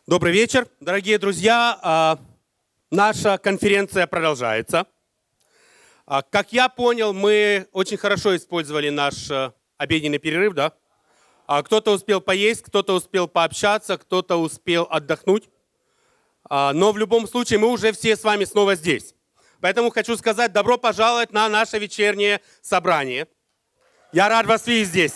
Добрый вечер, дорогие друзья. Наша конференция продолжается. Как я понял, мы очень хорошо использовали наш обеденный перерыв, да? Кто-то успел поесть, кто-то успел пообщаться, кто-то успел отдохнуть. Но в любом случае мы уже все с вами снова здесь. Поэтому хочу сказать, добро пожаловать на наше вечернее собрание. Я рад вас видеть здесь.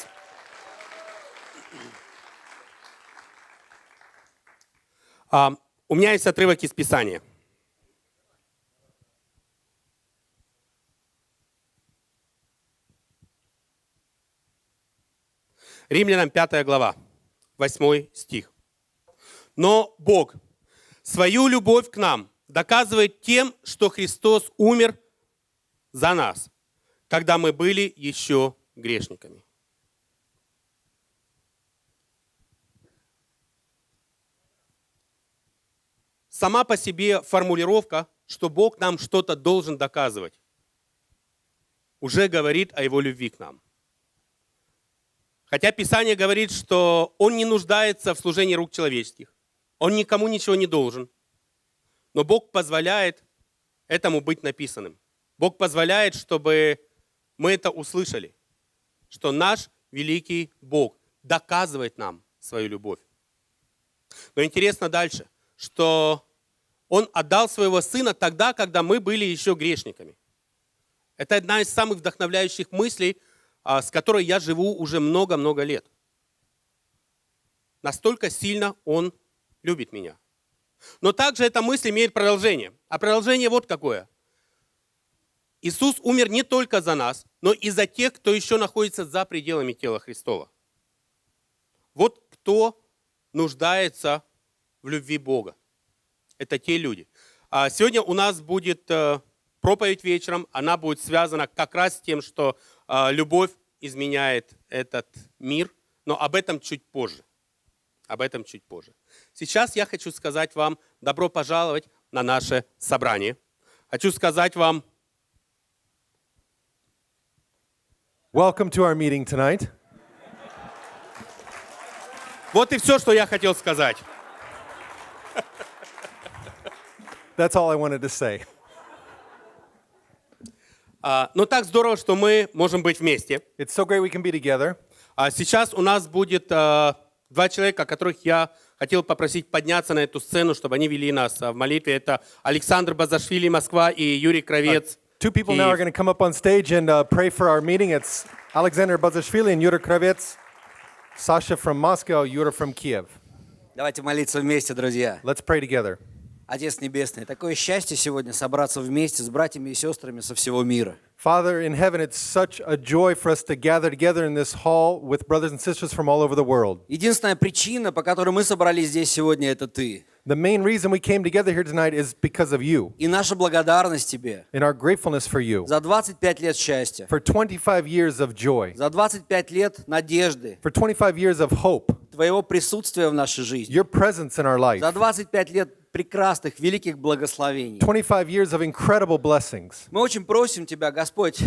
У меня есть отрывок из Писания. Римлянам 5 глава, 8 стих. Но Бог свою любовь к нам доказывает тем, что Христос умер за нас, когда мы были еще грешниками. Сама по себе формулировка, что Бог нам что-то должен доказывать, уже говорит о Его любви к нам. Хотя Писание говорит, что Он не нуждается в служении рук человеческих. Он никому ничего не должен. Но Бог позволяет этому быть написанным. Бог позволяет, чтобы мы это услышали, что наш великий Бог доказывает нам свою любовь. Но интересно дальше, что Он отдал своего Сына тогда, когда мы были еще грешниками. Это одна из самых вдохновляющих мыслей, с которой я живу уже много-много лет. Настолько сильно Он любит меня. Но также эта мысль имеет продолжение. А продолжение вот какое. Иисус умер не только за нас, но и за тех, кто еще находится за пределами тела Христова. Вот кто нуждается в любви Бога. Это те люди. Сегодня у нас будет проповедь вечером. Она будет связана как раз с тем, что любовь изменяет этот мир. Но об этом чуть позже. Об этом чуть позже. Сейчас я хочу сказать вам добро пожаловать на наше собрание. Хочу сказать вам Welcome to our meeting tonight. вот и все, что я хотел сказать. That's all I wanted to say. Но так здорово, что мы можем быть вместе. It's so great we can be together. Сейчас у нас будет два человека, которых я хотел попросить подняться на эту сцену, чтобы они вели нас в молитве. Это Александр Базашвили, Москва, и Юрий Кравец. Two people now are going to come up on stage and pray for our meeting. It's Alexander Bazashvili and Yura Kravets. Sasha from Moscow, Yura from Kiev. Давайте молиться вместе, друзья. Let's pray together. Отец Небесный, такое счастье сегодня собраться вместе с братьями и сестрами со всего мира. Father in heaven, it's such a joy for us to gather together in this hall with brothers and sisters from all over the world. Единственная причина, по которой мы собрались здесь сегодня, это Ты. The main reason we came together here tonight is because of you И наша благодарность Тебе and our gratefulness for you. за 25 лет счастья, For 25 years of joy, за 25 лет надежды, for 25 years of hope, Твоего присутствия в нашей жизни, your presence in our life, за 25 лет прекрасных, великих благословений. 25 years of incredible blessings. Мы очень просим Тебя, Господь,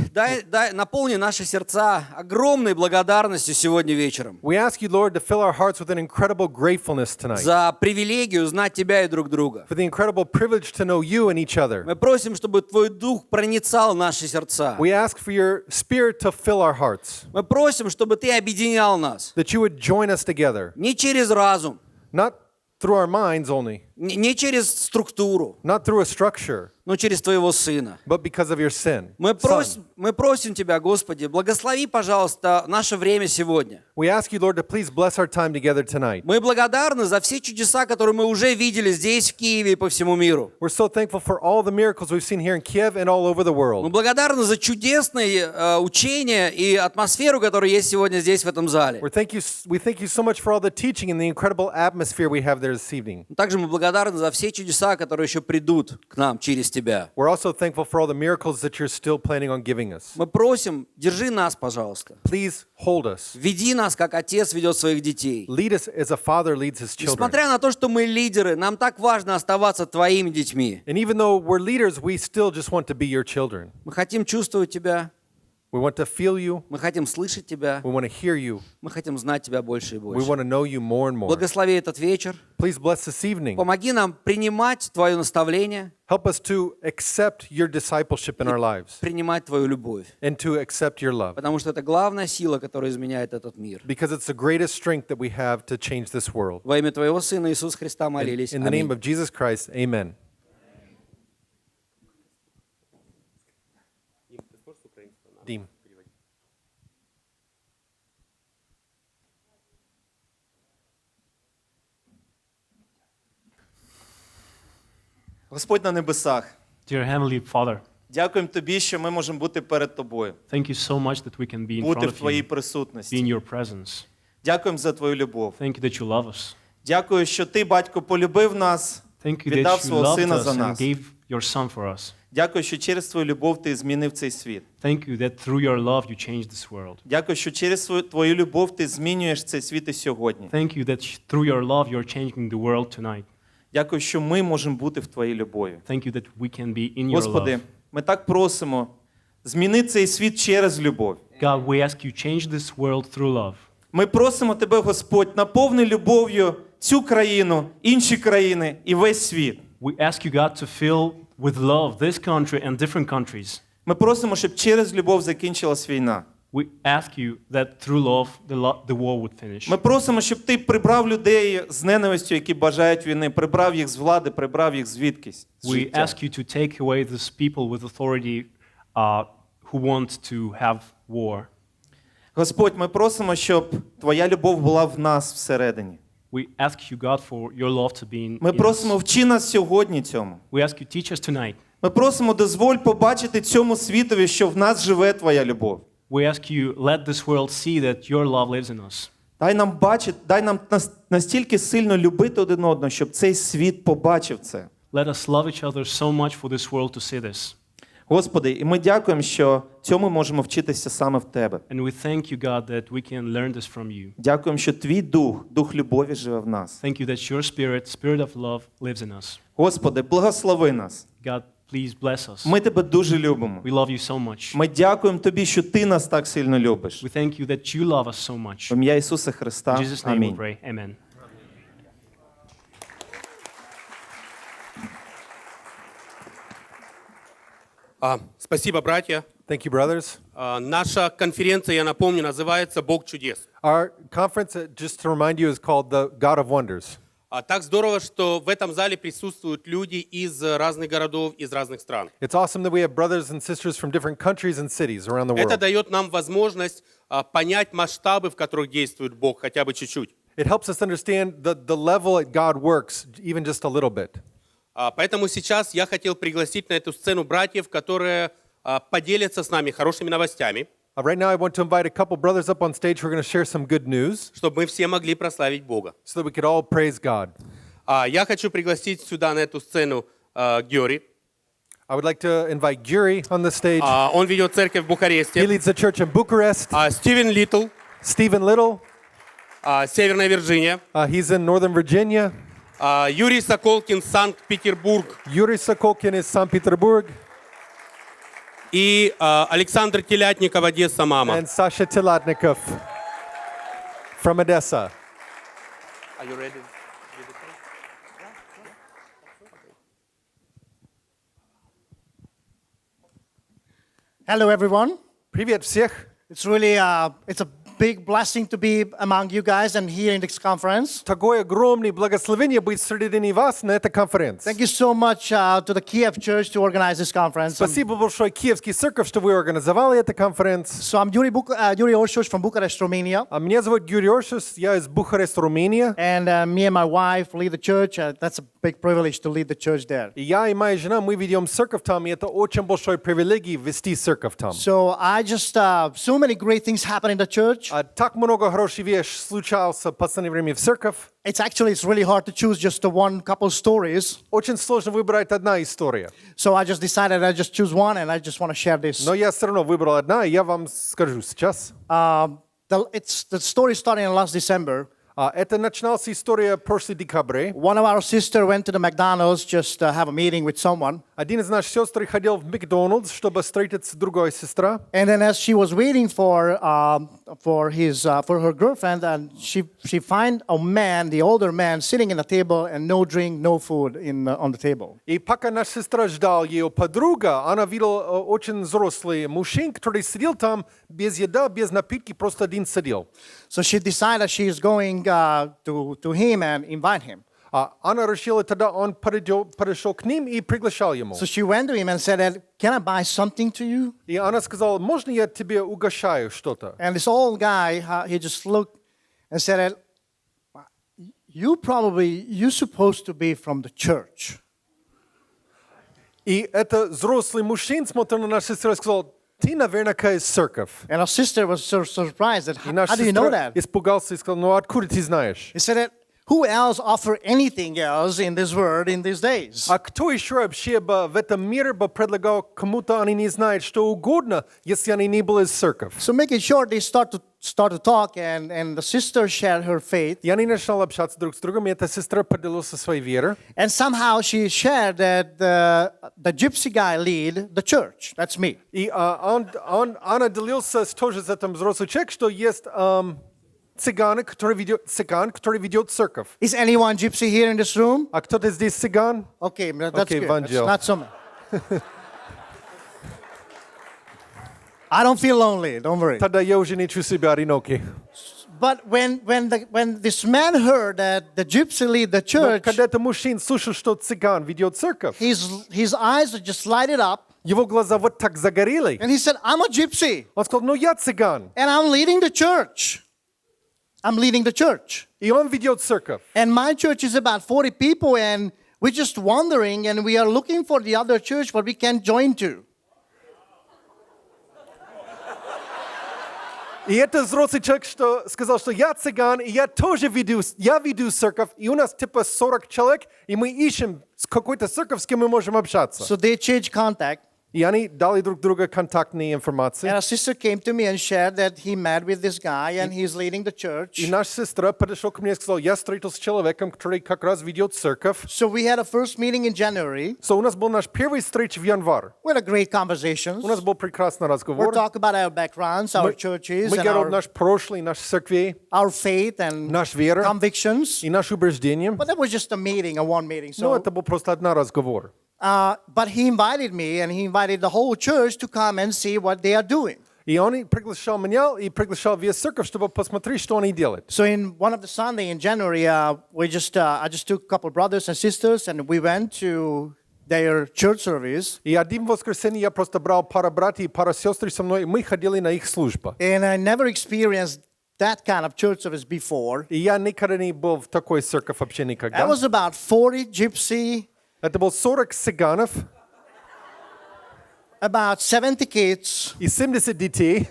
наполни наши сердца огромной благодарностью сегодня вечером We ask you, Lord, to fill our hearts with an incredible gratefulness tonight, за привилегию знать Тебя и друг друга. for the incredible privilege to know you and each other. Мы просим, чтобы Твой Дух проницал наши сердца. We ask for your Spirit to fill our hearts, Мы просим, чтобы Ты объединял нас. that you would join us together, Не через разум, not through our minds only, не через структуру, not through a structure, но через Твоего Сына. but because of your Son. Мы просим Тебя, Господи, благослови, пожалуйста, наше время сегодня. We ask you, Lord, to please bless our time together tonight. Мы благодарны за все чудеса, которые мы уже видели здесь, в Киеве и по всему миру. We're so thankful for all the miracles we've seen here in Kiev and all over the Мы world. благодарны за чудесные учения и атмосферу, которая есть сегодня здесь, в этом зале. We thank you so much for all the teaching and the incredible atmosphere we have there this evening. Также мы благодарны за все чудеса, которые еще придут к нам через Тебя. We're also thankful for all the miracles that you're still planning on giving us. Мы просим, держи нас, пожалуйста. Please hold us. Веди нас, как отец ведет своих детей. Lead us as a father leads his children. Несмотря на то, что мы лидеры, нам так важно оставаться Твоими детьми. And even though we're leaders, we still just want to be your children. Мы хотим чувствовать Тебя. We want to feel you. Мы хотим слышать Тебя. We want to hear you. Мы хотим знать Тебя больше и We больше. want to know you more and more. Благослови этот вечер. Please bless this evening. Помоги нам принимать Твое наставление, Help us to accept your discipleship in our lives принимать Твою любовь. and to accept your love. Потому что это главная сила, которая изменяет этот мир. Because it's the greatest strength that we have to change this world. Во имя Твоего Сына Иисуса Христа молились. In the name Аминь. of Jesus Christ, amen. Дим. Господь на небесах, Dear Heavenly Father, дякуємо Тобі, що ми можемо бути перед Тобою, thank you so much that we can be in бути front в of Твоїй you, be in присутності. your presence. Дякуємо за Твою любов. Thank you that you love us. Дякую, що Ти, Батько, полюбив нас, Thank you віддав that you свого loved Сина us за and нас. gave your Son for us. Дякую, що через Твою любов Ти змінив цей світ. Thank you that through your love you changed this world. Дякую, що через Твою любов Ти змінюєш цей світ і сьогодні. Thank you that through your love you're changing the world tonight. Дякую, що ми можемо бути в Твоїй любові. Thank you that we can be in your Господи, love. ми так просимо, зміни цей світ через любов. God, we ask you change this world through love. Ми просимо Тебе, Господь, наповни любов'ю цю країну, інші країни і весь світ. We ask you, God, to fill with love this country and different countries. Ми просимо, щоб через любов закінчилась війна. We ask you that through love the war would finish. Ми просимо, щоб Ти прибрав людей з ненавистю, які бажають війни, прибрав їх з влади, прибрав їх звідкись. з We життя. ask you to take away these people with authority who want to have war. Господь, ми просимо, щоб Твоя любов була в нас всередині. We ask you, God, for your love to be in Ми us. просимо, вчи нас сьогодні цьому. We ask you, teach us tonight. Ми просимо, дозволь побачити цьому світові, що в нас живе Твоя любов. We ask you, let this world see that your love lives in us. Дай нам бачити, дай нам настільки сильно любити один одного, щоб цей світ побачив це. Let us love each other so much for this world to see this. Господи, і ми дякуємо, що цьому можемо вчитися саме в Тебе. And we thank you, God, that we can learn this from you. Дякуємо, що Твій Дух, Дух любові живе в нас. Thank you that your spirit, spirit of love, lives in us. Господи, благослови нас. God, please bless us. Ми Тебе дуже любимо. We love you so much. Ми дякуємо Тобі, що Ти нас так сильно любиш. We thank you that you love us so much. В ім'я Ісуса Христа. In Jesus' name we Амінь. pray. Amen. Спасибо, братья. Thank you, brothers. Наша конференция, я напомню, называется «Бог Чудес». Our conference, just to remind you, is called the God of Wonders. Так здорово, что в этом зале присутствуют люди из разных городов, из разных стран. It's awesome that we have brothers and sisters from different countries and cities around the Это world. дает нам возможность понять масштабы, в которых действует Бог, хотя бы чуть-чуть. It helps us understand the level that God works, even just a little bit. Поэтому сейчас я хотел пригласить на эту сцену братьев, которые поделятся с нами хорошими новостями, Right now, I want to invite a couple brothers up on stage who are going to share some good news чтобы мы все могли прославить Бога. so that we could all praise God. Я хочу пригласить сюда на эту сцену Георги. I would like to invite Gyuri on the stage. Он ведет церковь в He Бухаресте. leads the church in Bucharest. Стивен Литл, Stephen Little, Северная Вирджиния. he's in Northern Virginia. Юрий Соколкин, Санкт-Петербург. Yuri Sokolkin is St. Petersburg. И Александр Телятников, Одесса, мама. And Sasha Tilatnikov from Odessa. Are you ready? Hello, everyone. Привет всех. It's really it's a big blessing to be among you guys and here in this conference. Такое огромное благословение быть среди вас на этой конференции. Thank you so much to the Kiev Church to organize this conference. Спасибо большое Киевский церковь, что вы организовали эту конференцию. So I'm Yuri Orshos from Bucharest, Romania. Меня зовут Юрий Оршус, я из Бухареста, Румыния. And me and my wife lead the church. That's a big privilege to lead the church there. И я и моя жена, мы ведем церковь там, и это очень большой привилегий вести церковь там. So I just, so many great things happen in the church. Так много хороших вещей случалось в последнее время в церковь. It's really hard to choose just the one couple stories. Очень сложно выбрать одна история. So I just decided I just choose one and I just want to share this. Но я все равно выбрал одна, и я вам скажу сейчас. The story started in last December. Это начиналась история прошлой декабре. One of our sisters went to the McDonald's just to have a meeting with someone. Один из наших сестр ходил в Макдональдс, чтобы встретиться с другой сестрой. And then as she was waiting for her girlfriend, and she find a man, the older man, sitting in a table and no drink, no food on the table. И пока наша сестра ждала ее подруга, она видела очень взрослый мужчина, который сидел там без еды, без напитки, просто один сидел. So she decided she is going to him and invite him. Она решила тогда, он подошел к ним и приглашал ему. So she went to him and said, "Can I buy something to you?" И она сказала, можно я тебе угощаю что-то? And this old guy, he just looked and said, you're supposed to be from the church. И это взрослый мужчина смотрел на нашу сестру и сказал, ты, наверное, из церковь. And our sister was so surprised that, И how наша do you know сестра that? испугался и сказал, ну откуда ты знаешь? He said, who else offer anything else in this world in these days? А кто еще вообще бы в этом мире бы предлагал кому-то, они не знают, что угодно, если они не были из церкви? So making sure they start to talk, and the sister shared her faith. И они начали общаться друг с другом, и эта сестра поделилась своей верой. And somehow she shared that the gypsy guy lead the church. That's me. И она делился тоже с этим взрослым человеком, что есть цыган, который ведет церковь. Is anyone gypsy here in this room? А кто-то здесь цыган? Okay, that's Okay, good. Vangel. That's not so much. I don't feel lonely. Don't worry. Тогда я уже не чувствую себя одинокий. But when this man heard that the gypsy lead the Но church, когда этот мужчина слышал, что цыган ведет церковь, his eyes just lighted up, его глаза вот так загорели. and he said, "I'm a gypsy, Он сказал, ну я цыган. and I'm leading the church. I'm leading the church, И он ведет церковь. and my church is about 40 people, and we're just wandering, and we are looking for the other church where we can join to." И это взрослый человек что сказал, что я цыган, и я тоже веду церковь, и у нас типа 40 человек, и мы ищем какой-то церковь, с кем мы можем общаться. So they changed contact. И они дали друг другу контактные информации. And a sister came to me and shared that he met with this guy and he's leading the church. И наша сестра подошла ко мне и сказала, я встретился с человеком, который как раз ведет церковь. So we had a first meeting in January. У нас был наш первый встреча в январе. We had a great conversations. У нас был прекрасный We're разговор. talking about our backgrounds, our churches, Мы and говорили наш прошлый, наш церкви, our faith and наш вера convictions. и наше убеждение. But that was just a meeting, a one meeting. Но So, это был просто один разговор. but he invited me and he invited the whole church to come and see what they are doing. И он приглашал меня и приглашал весь церковь, чтобы посмотреть, что они делают. So in one of the Sunday in January, I just took a couple brothers and sisters and we went to their church service. И один воскресенье я просто брал пару братьев и пару сестр со мной, и мы ходили на их службу. And I never experienced that kind of church service before. И я никогда не был в такой церкви вообще никогда. That was about 40 gypsy, Это было 40 цыганов about 70 kids. и 70 детей.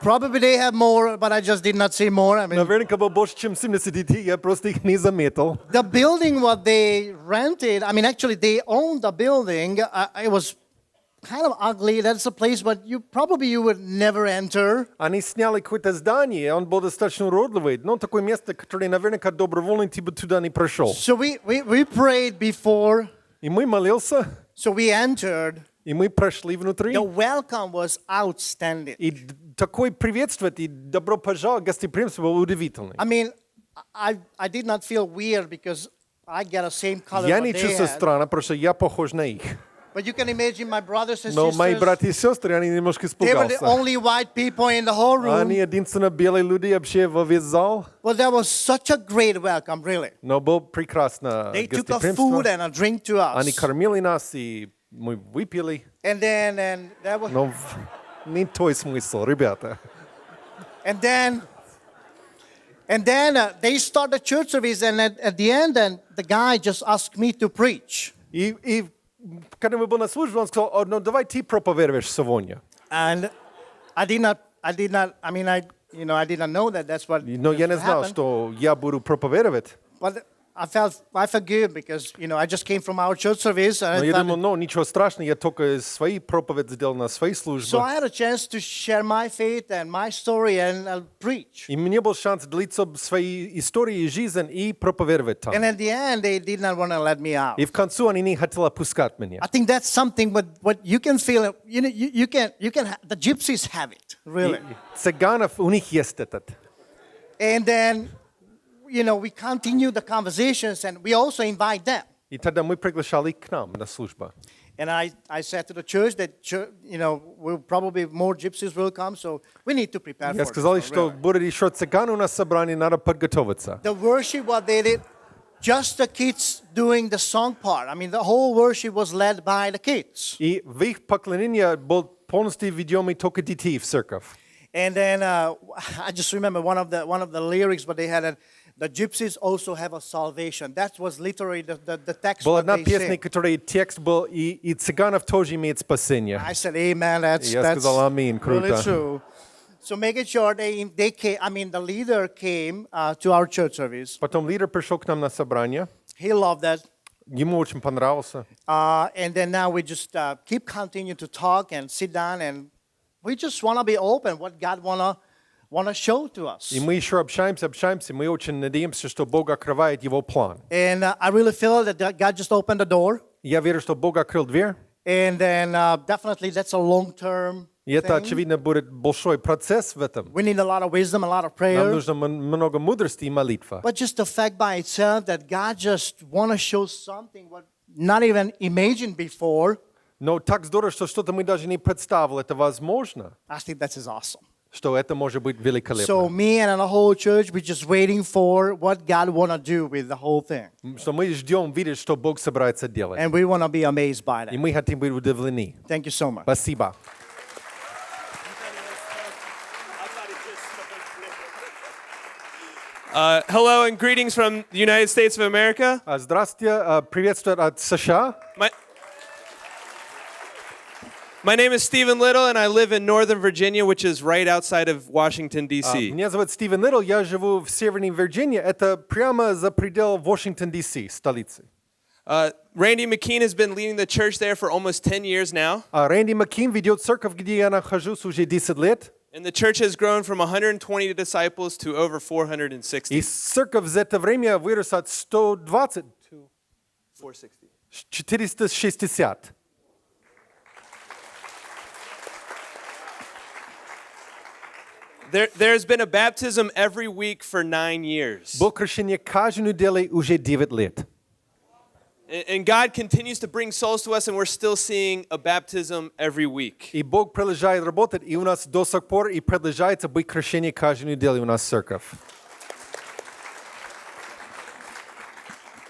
Probably they have more, but I just did not see more. I mean, Наверняка было больше, чем 70 детей, я просто их не заметил. the building what they rented, I mean, actually they owned the building. It was kind of ugly. That's a place, but you would never enter. Они сняли какое-то здание, он был достаточно уродливый, но такое место, которое наверняка добровольно ты бы туда не прошел. So we prayed before. И мы молился, So we entered. и мы прошли внутри. The welcome was outstanding. И такое приветствие и добро пожаловать, гостеприимство было удивительное. I mean, I did not feel weird because I get the same color Я what не they чувствую had. странно, потому что я похож на их. But you can imagine my brothers and Но мои sisters. братья и сестры, они немножко They were the испугался. only white people in the whole room. Они единственные белые люди вообще во весь зал. Well, that was such a great welcome, really. Но было прекрасно They took a food гостеприимство. and a drink to us. Они кормили нас, и мы выпили. And that was, Но не той смысл, ребята. and then they start the church service, and at the end, and the guy just asked me to preach. И когда мы были на службе, он сказал, ну давай ты проповедуешь сегодня. And I did not. I did not know that that's what Но я не знал, happened. что я буду проповедовать. But I felt good because, I just came from our church service. And Но I я thought, думал, ничего страшного, я только свои проповеди сделал на своей so службе. I had a chance to share my faith and my story and preach. И мне был шанс делиться своей историей жизни и проповедовать там. And at the end, they did not want to let me out. И в концу они не хотели пускать меня. I think that's something what you can feel. You can the gypsies have it, really. Цыганов, у них есть этот. And then, we continue the conversations and we also invite them. И тогда мы приглашали их к нам на службу. And I said to the church that, we'll probably more gypsies will come, so we need to prepare for Я сказал, this. что будет еще цыганы у нас собрание, надо подготовиться. The worship, what they did, just the kids doing the song part. I mean, the whole worship was led by the kids. И в их поклонении был полностью ведомый только детей в церковь. And then I just remember one of the lyrics, but they had the gypsies also have a salvation. That was literally the text. Была What одна they песня, sing. которая текст был, и цыганов тоже имеет спасение. I said, "Amen." That's Я сказал, аминь, really круто. true. So making sure they came. I mean, the leader came to our church service. Потом лидер пришел к нам на собрание. He loved that. Ему очень понравился. And then now we just keep continuing to talk and sit down, and we just want to be open what God wanna show to us. И мы еще общаемся. Мы очень надеемся, что Бог открывает его план. And I really feel that God just opened the door, Я верю, что Бог открыл дверь. and then definitely that's a long-term И это, thing. очевидно, будет большой процесс в этом. We need a lot of wisdom, a lot of Нам prayer. нужно много мудрости и молитва. But just the fact by itself that God just want to show something what not even imagined before, Но так здорово, что что-то мы даже не представили, это возможно, I think that is awesome. что это может быть великолепно. So me and the whole church, we're just waiting for what God want to do with the whole thing. Что мы ждем видеть, что Бог собирается делать. And we want to be amazed by И that. мы хотим быть удивлены. Thank you so much. Спасибо. Hello and greetings from the United States of America. Здравствуйте, приветствую от США. My name is Stephen Little, and I live in Northern Virginia, which is right outside of Washington, D.C. Меня зовут Стивен Литл, я живу в Северной Вирджинии, это прямо за предел Вашингтон, Д.С., столицы. Randy McKean has been leading the church there for almost 10 years now. Рэнди Маккин ведет церковь, где я нахожусь уже 10 лет. And the church has grown from 120 disciples to over 460. И церковь за это время выросла от 120 до 460. There's been a baptism every week for 9 years. Было крещение каждую неделю уже 9 лет. And God continues to bring souls to us, and we're still seeing a baptism every week. И Бог продолжает работать, и у нас до сих пор и продолжается быть крещение каждую неделю у нас церковь.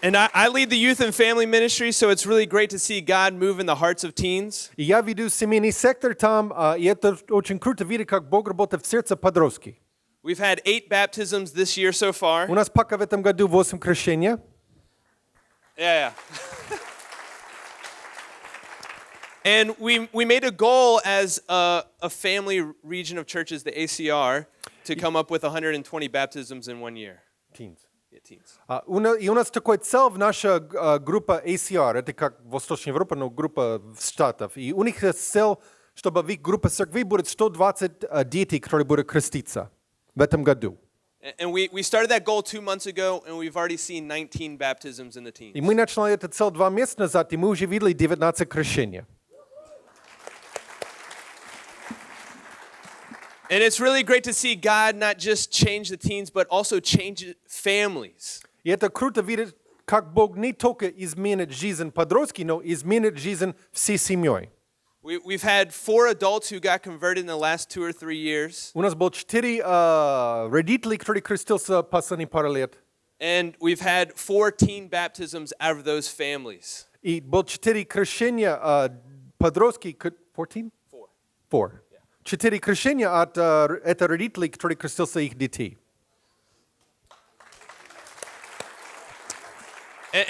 And I lead the youth and family ministry, so it's really great to see God move in the hearts of teens. И я веду семейный сектор там, и это очень круто видеть, как Бог работает в сердце подростки. We've had 8 baptisms this year so far. У нас пока в этом году 8 крещения. Yeah. And we made a goal as a family region of churches, the ACR, to come up with 120 baptisms in 1 year. Teens. Yeah, teens. И у нас такой цель в наша группа ACR, это как Восточная Европа, но группа штатов. И у них цель, чтобы в их группе церкви будет 120 детей, которые будут креститься в этом году. And we started that goal 2 months ago, and we've already seen 19 baptisms in the teens. И мы начали эту цель 2 месяца назад, и мы уже видели 19 крещений. And it's really great to see God not just change the teens, but also change families. И это круто видеть, как Бог не только изменит жизнь подростков, но изменит жизнь всей семьей. We've had 4 adults who got converted in the last 2 or 3 years. У нас было 4 родителей, которые крестился последние пару лет. And we've had 4 teen baptisms out of those families. И было 4 крещения подростки, 14? 4. 4 крещения от это родителей, которые крестился их детей.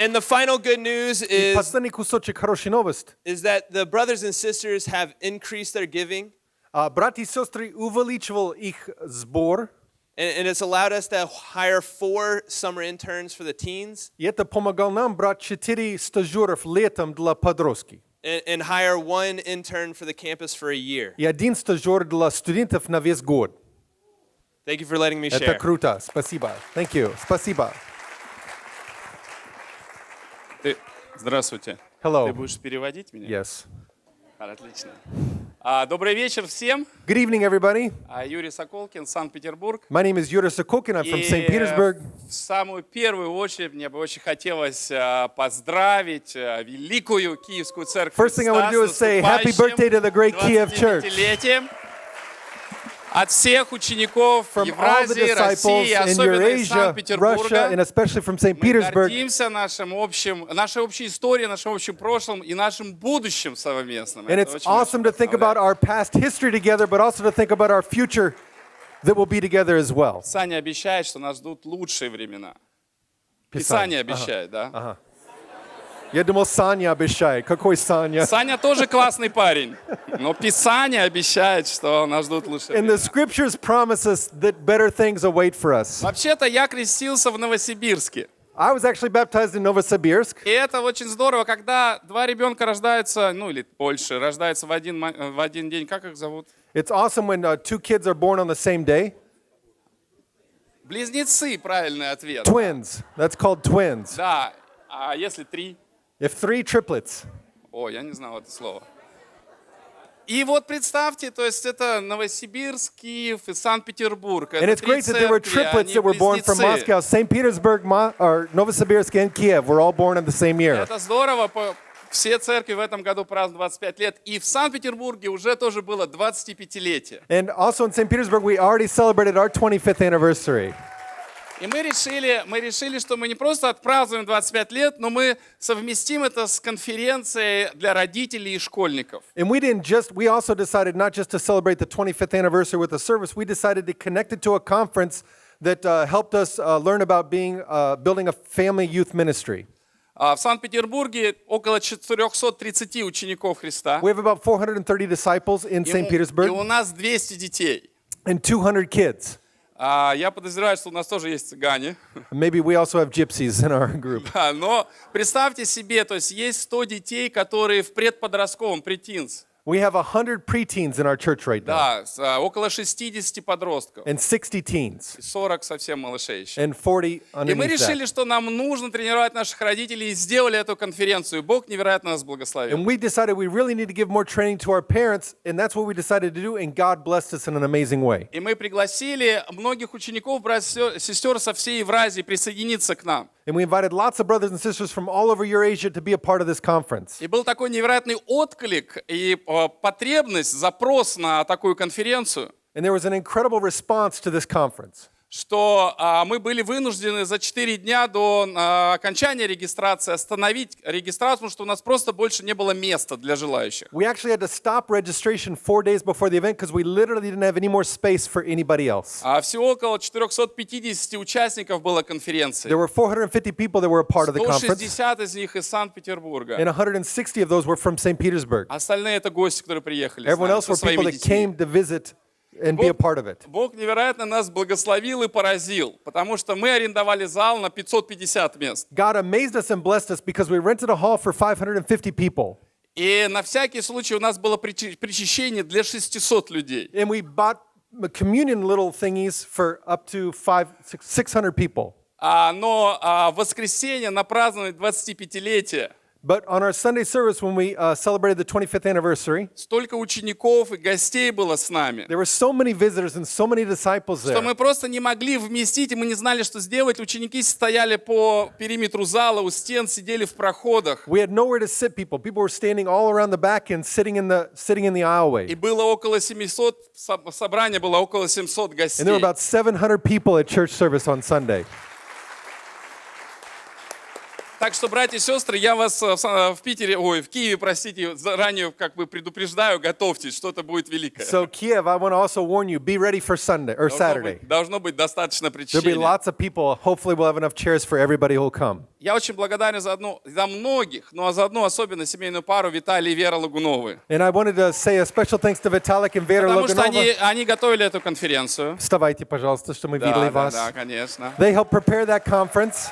And the final good news is Последний кусочек хорошей новости. that the brothers and sisters have increased their giving. Братья и сестры увеличивал их сбор. And it's allowed us to hire 4 summer interns for the teens И это помогало нам брать 4 стажеров летом для подростки. and hire 1 intern for the campus for a year. И 1 стажер для студентов на весь год. Thank you for letting me Это share. круто. Спасибо. Thank you. Спасибо. Здравствуйте. Hello. Ты будешь переводить меня? Yes. Отлично. Добрый вечер всем. Good evening, everybody. Юрий Соколкин, Санкт-Петербург. My name is Yuri Sokokin. I'm from St. И Petersburg. в самую первую очередь мне бы очень хотелось поздравить великую Киевскую Церковь First thing I want to do is с say happy birthday to the great Kiev Church. 25-летием. От всех учеников From all the Евразии, России, disciples in особенно из Eurasia, Russia, and Санкт-Петербурга. especially from St. Мы Petersburg. гордимся нашей общей историей, нашим общим прошлым и нашим будущим совместным. And Это it's очень awesome to think about our past history together, but also to think about our future that will be together as well. Писание обещает, что нас ждут лучшие времена. Писание обещает, да? Я думал, Саня обещает. Какой Саня? Саня тоже классный парень, но Писание обещает, что нас ждут лучшие And the времена. scriptures promise us that better things await for us. Вообще-то я крестился в Новосибирске. I was actually baptized in Novosibirsk. И это очень здорово, когда 2 ребенка рождаются, ну или больше, рождаются в один день. Как их зовут? It's awesome when 2 kids are born on the same day. Близнецы, правильный ответ. Twins. That's called twins. Да, а если 3? If 3 triplets. О, я не знал это слово. И вот представьте, то есть это Новосибирск, Киев и Санкт-Петербург. And Это it's 3 great that there were церкви, triplets они that were born from близнецы. Moscow. St. Petersburg, or Novosibirsk, and Kiev were all born in the same year. Это здорово. Все церкви в этом году празднуют 25 лет. И в Санкт-Петербурге уже тоже было 25-летие. And also in St. Petersburg, we already celebrated our 25th anniversary. И мы решили, что мы не просто отпразднуем 25 лет, но мы совместим это с конференцией для родителей и школьников. And we also decided not just to celebrate the 25th anniversary with a service, we decided to connect it to a conference that helped us learn about building a family youth ministry. В Санкт-Петербурге около 430 учеников Христа. We have about 430 disciples in St. И у Petersburg нас 200 детей. and 200 kids. Я подозреваю, что у нас тоже есть цыгане. Maybe we also have gypsies in our group. Но представьте себе, то есть 100 детей, которые в предподростковом, претинс. We have 100 preteens in our church right now, Да, около 60 подростков. and 60 teens, И 40 совсем малышей еще. and 40 И мы underneath решили, that. что нам нужно тренировать наших родителей, и сделали эту конференцию. Бог невероятно нас благословил. And we decided we really need to give more training to our parents, and that's what we decided to do, and God blessed us in an amazing way. И мы пригласили многих учеников, братьев, сестер со всей Евразии присоединиться к нам. And we invited lots of brothers and sisters from all over Eurasia to be a part of this conference. И был такой невероятный отклик и потребность, запрос на такую конференцию, And there was an incredible response to this conference. что мы были вынуждены за 4 дня до окончания регистрации остановить регистрацию, потому что у нас просто больше не было места для желающих. We actually had to stop registration 4 days before the event because we literally didn't have any more space for anybody else. Всего около 450 участников было конференции. There were 450 people that were a part of the conference, 160 из них из Санкт-Петербурга. and 160 of those were from St. Petersburg. Остальные это гости, которые приехали с Everyone нами, else со were people своими that детьми. came to visit and be a part of it. Бог невероятно нас благословил и поразил, потому что мы арендовали зал на 550 мест. God amazed us and blessed us because we rented a hall for 550 people. И на всякий случай у нас было причащение для 600 людей. And we bought communion little thingies for up to 600 people. Но в воскресенье на празднование 25-летия But on our Sunday service, when we celebrated the 25th anniversary, столько учеников и гостей было с нами, there were so many visitors and so many disciples что there. мы просто не могли вместить, и мы не знали, что сделать. Ученики стояли по периметру зала, у стен, сидели в проходах. We had nowhere to sit people. People were standing all around the back and sitting in the aisleway. И было около 700, собрание было около 700 And гостей. there were about 700 people at church service on Sunday. Так что, братья и сестры, я вас в Киеве, простите, заранее как бы предупреждаю, готовьтесь, что-то будет великое. So Kiev, I want to also warn you, be ready for Sunday or Saturday. Должно быть достаточно There'll be причащения. lots of people. Hopefully we'll have enough chairs for everybody who'll come. Я очень благодарен за многих, но за одну особенно семейную пару Виталий и Вера Лагуновы. And I wanted to say a special thanks to Vitalik and Vera Потому что Loganova. они готовили эту конференцию. Вставайте, пожалуйста, что мы видели вас. Да, конечно. They helped prepare that conference.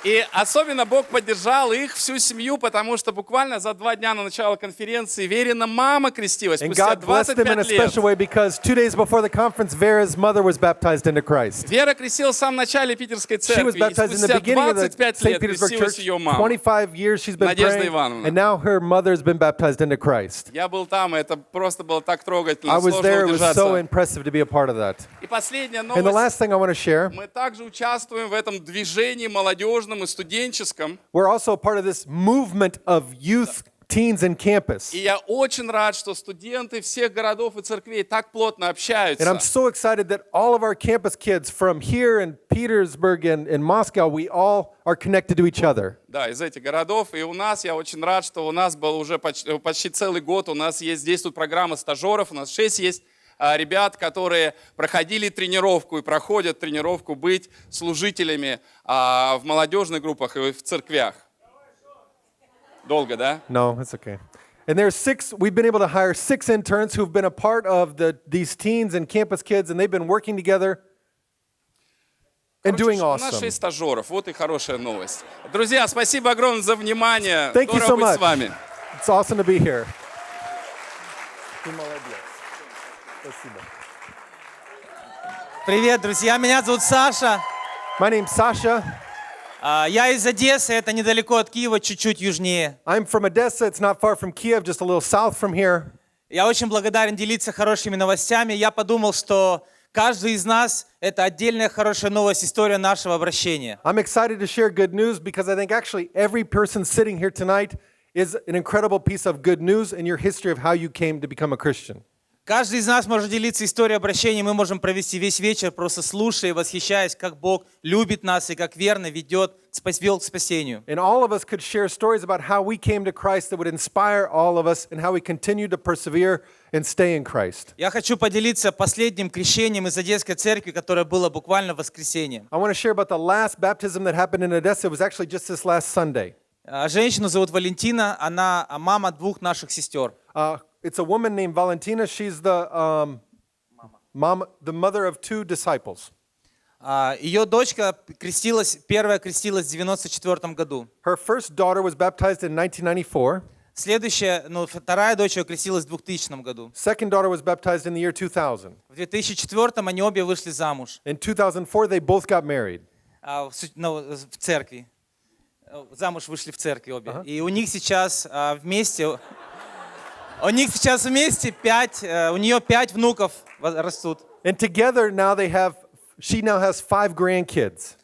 И особенно Бог поддержал их, всю семью, потому что буквально за 2 дня на начало конференции Верина мама крестилась And спустя God blessed them in a 25 лет. special way because 2 days before the conference, Vera's mother was baptized into Christ. Вера крестилась в самом начале Питерской She was церкви, и baptized in the спустя beginning of the 25 St. лет Petersburg крестилась Church. ее мама. 25 years she's been Надежда praying, Ивановна. and now her mother has been baptized into Christ. Я был там, и это просто было так трогательно, I was сложно there. It was so удержаться. impressive to be a part of that. И последняя And the новость. last thing I want to share, Мы также участвуем в этом движении молодежном и студенческом. we're also a part of this movement of youth, teens, and campus. И я очень рад, что студенты всех городов и церквей так плотно And I'm общаются. so excited that all of our campus kids from here in Petersburg and Moscow, we all are connected to each other. Да, из этих городов. И у нас, я очень рад, что у нас был уже почти целый год. У нас есть здесь тут программа стажеров. У нас 6 есть ребят, которые проходили тренировку и проходят тренировку быть служителями в молодежных группах и в церквях. Долго, да? No, it's okay. And there's 6, we've been able to hire 6 interns who've been a part of these teens and campus kids, and they've been working together and Короче, doing у нас awesome. 6 стажеров. Вот и хорошая новость. Друзья, спасибо огромное за внимание. Thank you Здорово so быть much. с вами. It's awesome to be here. Привет, друзья, меня зовут Саша. My name's Sasha. Я из Одессы, это недалеко от Киева, чуть-чуть южнее. I'm from Odessa. It's not far from Kiev, just a little south from here. Я очень благодарен делиться хорошими новостями. Я подумал, что каждый из нас — это отдельная хорошая новость, история нашего обращения. I'm excited to share good news because I think actually every person sitting here tonight is an incredible piece of good news in your history of how you came to become a Christian. Каждый из нас может делиться историей обращения. Мы можем провести весь вечер, просто слушая и восхищаясь, как Бог любит нас и как верно вел к спасению. And all of us could share stories about how we came to Christ that would inspire all of us and how we continue to persevere and stay in Christ. Я хочу поделиться последним крещением из Одесской церкви, которое было буквально в воскресенье. I want to share about the last baptism that happened in Odessa. It was actually just this last Sunday. Женщину зовут Валентина, она мама 2 наших сестер. It's a woman named Valentina. She's the mother of 2 disciples. Ее дочка первая крестилась в 1994 году. Her first daughter was baptized in 1994. Вторая дочь ее крестилась в 2000 году. Second daughter was baptized in the year 2000. В 2004 они обе вышли замуж In 2004, they both got married. в церкви. Замуж вышли в церкви обе. И у них сейчас вместе 5, у нее 5 внуков растут. And together now she now has 5 grandkids.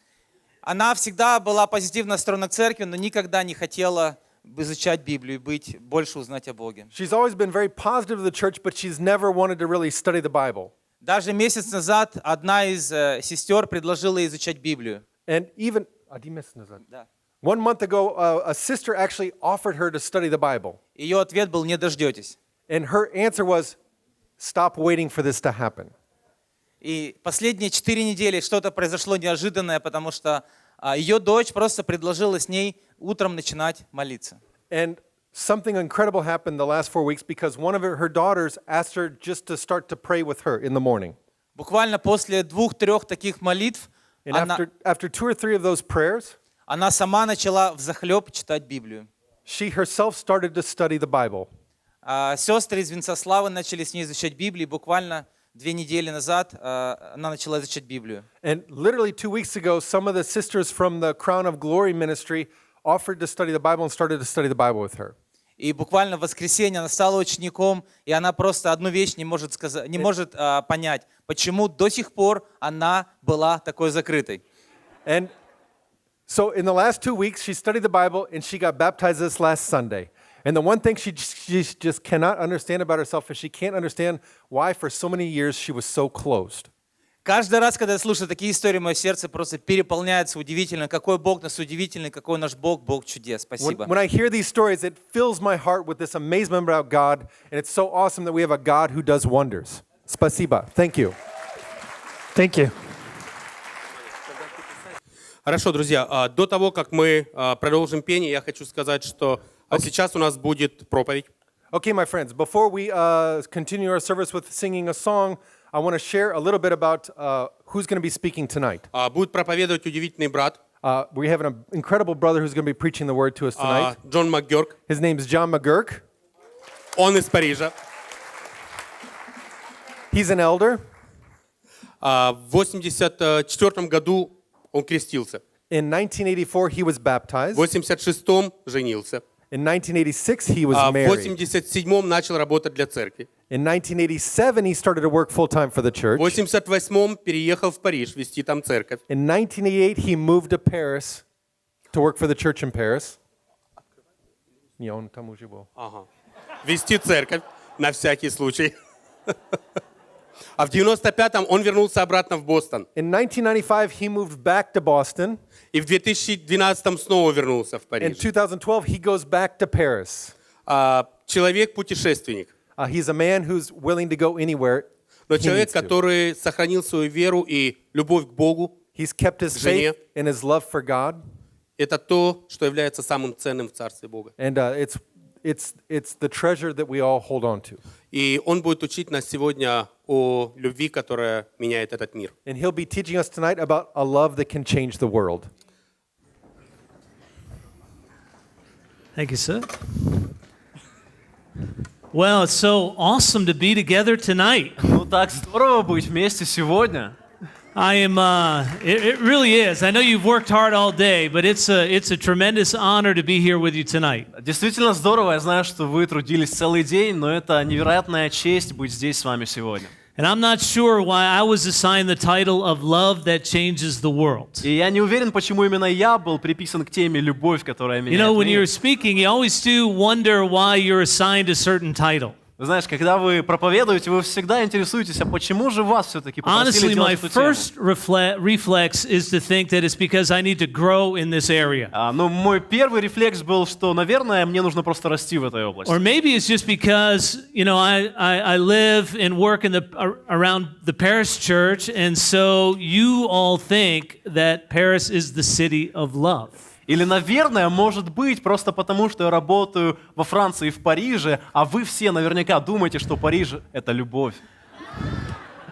Она всегда была позитивно настроена к церкви, но никогда не хотела изучать Библию и больше узнать о Боге. She's always been very positive to the church, but she's never wanted to really study the Bible. Даже месяц назад одна из сестер предложила ей изучать Библию. And even 1 month ago, a sister actually offered her to study the Bible. Ее ответ был: не дождетесь. And her answer was, stop waiting for this to happen. И последние 4 недели что-то произошло неожиданное, потому что ее дочь просто предложила с ней утром начинать молиться. And something incredible happened the last 4 weeks because one of her daughters asked her just to start to pray with her in the morning. Буквально после 2-3 таких молитв And after 2 or 3 of those prayers, она сама начала взахлеб читать Библию. she herself started to study the Bible. Сестры из Венцеславы начали с ней изучать Библию. Буквально 2 недели назад она начала изучать Библию. And literally 2 weeks ago, some of the sisters from the Crown of Glory ministry offered to study the Bible and started to study the Bible with her. И буквально в воскресенье она стала учеником, и она просто одну вещь не может понять, почему до сих пор она была такой закрытой. And so in the last 2 weeks, she studied the Bible and she got baptized this last Sunday. And the one thing she just cannot understand about herself is she can't understand why for so many years she was so closed. Каждый раз, когда я слушаю такие истории, мое сердце просто переполняется удивительно. Какой Бог нас удивительный, какой наш Бог, Бог чудес. Спасибо. When I hear these stories, it fills my heart with this amazement about God, and it's so awesome that we have a God who does wonders. Спасибо. Thank you. Thank you. Хорошо, друзья, до того, как мы продолжим пение, я хочу сказать, что сейчас у нас будет проповедь. Okay, my friends, before we continue our service with singing a song, I want to share a little bit about who's going to be speaking tonight. Будет проповедовать удивительный брат. We have an incredible brother who's going to be preaching the word to us tonight. Джон Магерк. His name's John Магерк. Он из Парижа. He's an elder. В 1984 году он крестился. In 1984, he was baptized. В 1986 женился. In 1986, he was В married. 1987 начал работать для церкви. In 1987, he started to work full-time for the church. В 1988 переехал в Париж, вести там церковь. In 1988, he moved to Paris to work for the church in Paris. Не, он там уже был. Вести церковь, на всякий случай. А в 1995 он вернулся обратно в Бостон. In 1995, he moved back to Boston. И в 2012 снова вернулся в In Париж. 2012, he goes back to Paris. Человек-путешественник. He's a man who's willing to go anywhere. Но he человек, needs to. который сохранил свою веру и любовь к Богу, He's kept his жене. faith and his love for God. это то, что является самым ценным в Царстве Бога. And it's the treasure that we all hold on to. И он будет учить нас сегодня о любви, которая меняет этот мир. And he'll be teaching us tonight about a love that can change the world. Thank you, sir. Well, it's so awesome to be together tonight. Ну так здорово быть вместе сегодня. I am. It really is. I know you've worked hard all day, but it's a tremendous honor to be here with you tonight. Действительно здорово. Я знаю, что вы трудились целый день, но это невероятная честь быть здесь с вами сегодня. And I'm not sure why I was assigned the title of Love That Changes the World. И я не уверен, почему именно я был приписан к теме «Любовь, которая меняет мир». You know, when you're speaking, you always do wonder why you're assigned a certain title. Вы знаешь, когда вы проповедуете, вы всегда интересуетесь, а почему же вас все-таки попросили Honestly, my делать эту тему? first reflex is to think that it's because I need to grow in this area. Ну, мой первый рефлекс был, что, наверное, мне нужно просто расти в этой области. Or maybe it's just because, you know, I live and work in around the Paris church, and so you all think that Paris is the city of love. Или, наверное, может быть, просто потому, что я работаю во Франции и в Париже, а вы все наверняка думаете, что Париж — это любовь.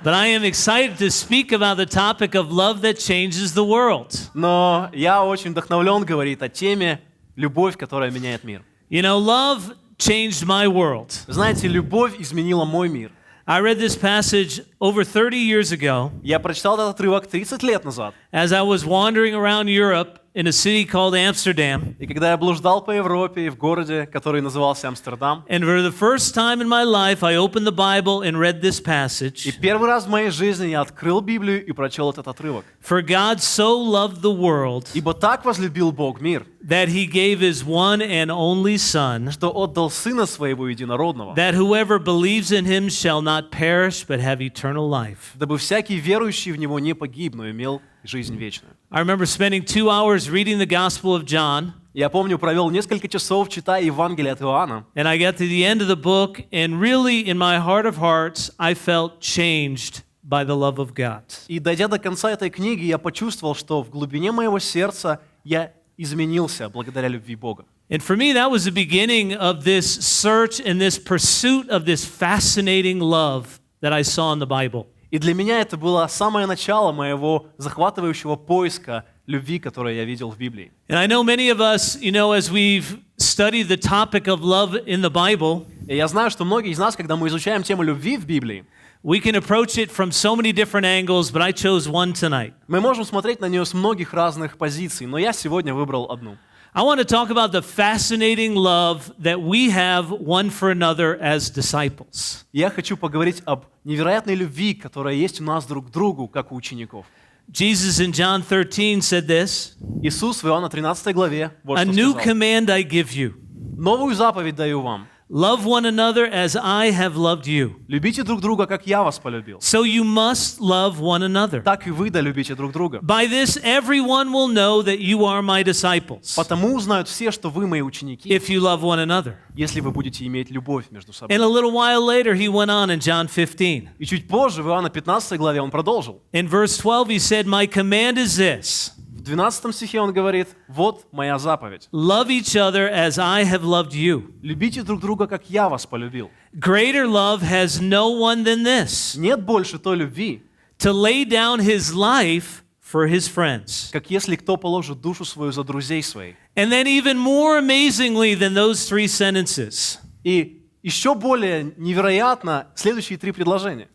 But I am excited to speak about the topic of love that changes the world. Но я очень вдохновлен говорить о теме «Любовь, которая меняет мир». You know, love changed my world. Знаете, любовь изменила мой мир. I read this passage over 30 years ago. Я прочитал этот отрывок 30 лет назад. As I was wandering around Europe in a city called Amsterdam. И когда я блуждал по Европе и в городе, который назывался Амстердам. And for the first time in my life, I opened the Bible and read this passage. И первый раз в моей жизни я открыл Библию и прочел этот отрывок. For God so loved the world. Ибо так возлюбил Бог мир. That he gave his one and only Son. Что отдал Сына Своего Единородного. That whoever believes in him shall not perish, but have eternal life. Дабы всякий верующий в Него не погиб, но имел жизнь вечную. I remember spending 2 hours reading the Gospel of John. Я помню, провел несколько часов, читая Евангелие от Иоанна. And I got to the end of the book, and really, in my heart of hearts, I felt changed by the love of God. И дойдя до конца этой книги, я почувствовал, что в глубине моего сердца я изменился благодаря любви Бога. And for me, that was the beginning of this search and this pursuit of this fascinating love that I saw in the Bible. И для меня это было самое начало моего захватывающего поиска любви, которую я видел в Библии. And I know many of us, you know, as we've studied the topic of love in the Bible, и я знаю, что многие из нас, когда мы изучаем тему любви в Библии, we can approach it from so many different angles, but I chose one tonight. Мы можем смотреть на нее с многих разных позиций, но я сегодня выбрал одну. I want to talk about the fascinating love that we have one for another as disciples. Я хочу поговорить об невероятной любви, которая есть у нас друг к другу, как у учеников. Jesus in John 13 said this. Иисус в Иоанна 13 главе вот A что new сказал. command I give you. Новую заповедь даю вам. Love one another as I have loved you. Любите друг друга, как я вас полюбил. So you must love one another. Так и вы да любите друг друга. By this everyone will know that you are my disciples. Потому узнают все, что вы мои ученики, If you love one another. если вы будете иметь любовь между собой. And a little while later he went on in John 15. И чуть позже, в Иоанна 15 главе, он продолжил. In verse 12 he said, my command is this. В 12 стихе он говорит: «Вот моя заповедь. Love each other as I have loved you. Любите друг друга, как я вас полюбил». Greater love has no one than this, Нет больше той любви, to lay down his life for his friends. как если кто положит душу свою за друзей своих. And then even more amazingly than those three sentences, И еще более невероятно следующие три предложения.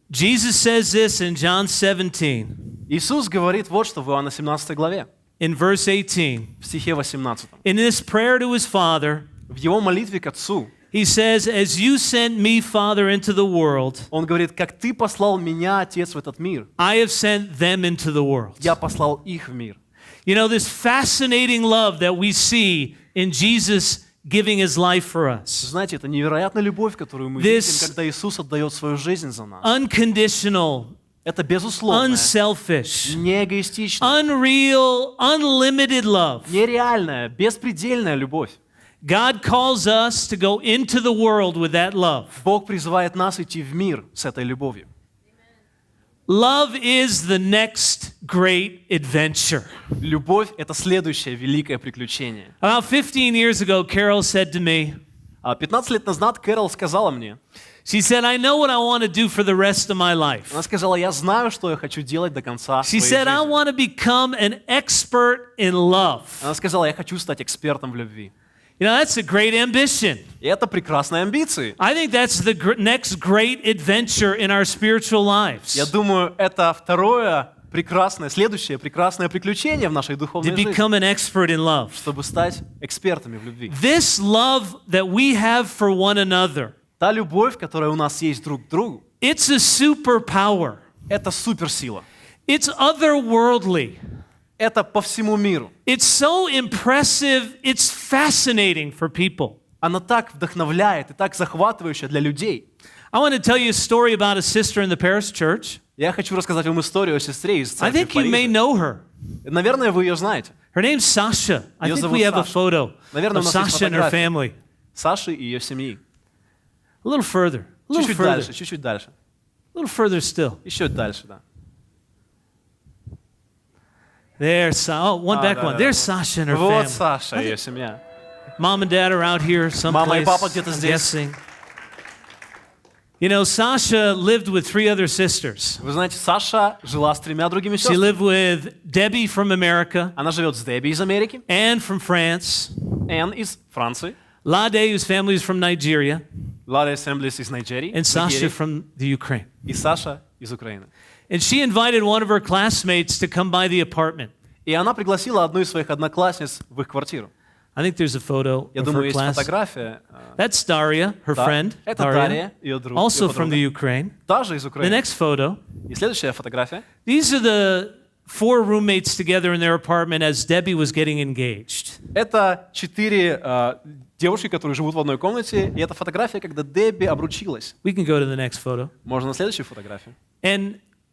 Jesus says this in John 17, Иисус говорит вот что в Иоанна 17 главе, in verse 18. в стихе 18. In this prayer to his Father, В его молитве к Отцу he says, as you sent me, Father, into the world, он говорит: «Как ты послал меня, Отец, в этот мир, I have sent them into the world». я послал их в мир». You know, this fascinating love that we see in Jesus giving his life for us. Знаете, это невероятная любовь, которую мы This видим, когда Иисус отдает свою жизнь за нас. Unconditional, Это безусловно, unselfish, не эгоистичная, unreal, unlimited love. нереальная, беспредельная любовь. God calls us to go into the world with that love. Бог призывает нас идти в мир с этой любовью. Love is the next great adventure. Любовь — это следующее великое приключение. About 15 years ago, Carol said to me, 15 лет назад Кэрол сказала мне, she said, I know what I want to do for the rest of my life. она сказала: «Я знаю, что я хочу делать до конца She своей said, I жизни». want to become an expert in love. Она сказала: «Я хочу стать экспертом в любви». You know, that's a great ambition. И это прекрасные амбиции. I think that's the next great adventure in our spiritual lives. Я думаю, это второе прекрасное, следующее прекрасное приключение в нашей To духовной жизни, become an expert in love. чтобы стать экспертами в любви. This love that we have for one another, Та любовь, которая у нас есть друг к другу, it's a superpower. это суперсила. It's otherworldly. Это по всему миру. It's so impressive, it's fascinating for people. Она так вдохновляет и так захватывающая для людей. I want to tell you a story about a sister in the Paris church. Я хочу рассказать вам историю о сестре из I церкви think в you may Париже. know her. Наверное, вы ее знаете. Her name's Sasha. I Ее think зовут we have a Саша. photo Наверное, of у нас есть Sasha and her фотография family. Саши и ее семьи. A little further. A little Чуть-чуть further. дальше, чуть-чуть дальше. A little further still. Еще дальше, да. There's one back да, one. да, There's вот. Sasha and her Вот family. Саша и ее семья. Mom and dad are out here Мама someplace. и папа где-то I'm здесь. guessing. You know, Sasha lived with three other sisters. Вы знаете, Саша жила с тремя другими She сестрами. lived with Debbie from America, Она живет с Дебби из Америки, Anne from France, Энн из Франции, Lade, whose family is from Nigeria, Лада Ассемблис из Нигерии, and Sasha Нигерии, from the Ukraine. и Саша из Украины. And she invited one of her classmates to come by the apartment. И она пригласила одну из своих одноклассниц в их квартиру. I think there's a photo Я of думаю, her есть class. фотография. That's Daria, her Да, friend. это Daria, Дарья, ее друг, also ее from the подруга. Ukraine. Та же из The Украины. next photo. И следующая фотография. These are the four roommates together in their apartment as Debbie was getting engaged. Это 4 девушки, которые живут в одной комнате. И это фотография, когда Дебби обручилась. We can go to the next photo. Можно на следующую фотографию.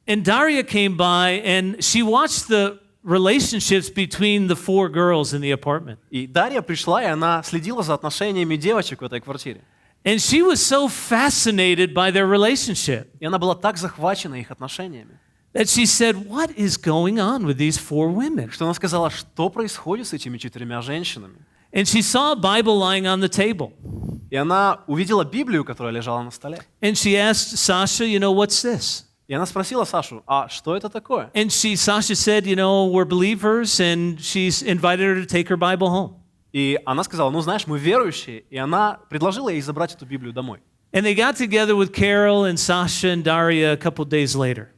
And Daria came by and she watched the relationships between the four girls in the apartment. И Дарья пришла, и она следила за отношениями девочек в этой квартире. And she was so fascinated by their relationship И она была так захвачена их отношениями, that she said, what is going on with these four women? что она сказала: что происходит с этими 4 женщинами. And she saw a Bible lying on the table. И она увидела Библию, которая лежала на столе. And she asked Sasha, you know, what's this? И она спросила Сашу: а что это такое? And Sasha said, you know, we're believers, and she's invited her to take her Bible home. И она сказала: ну знаешь, мы верующие. И она предложила ей забрать эту Библию домой. And they got together with Carol and Sasha and Daria a couple days later.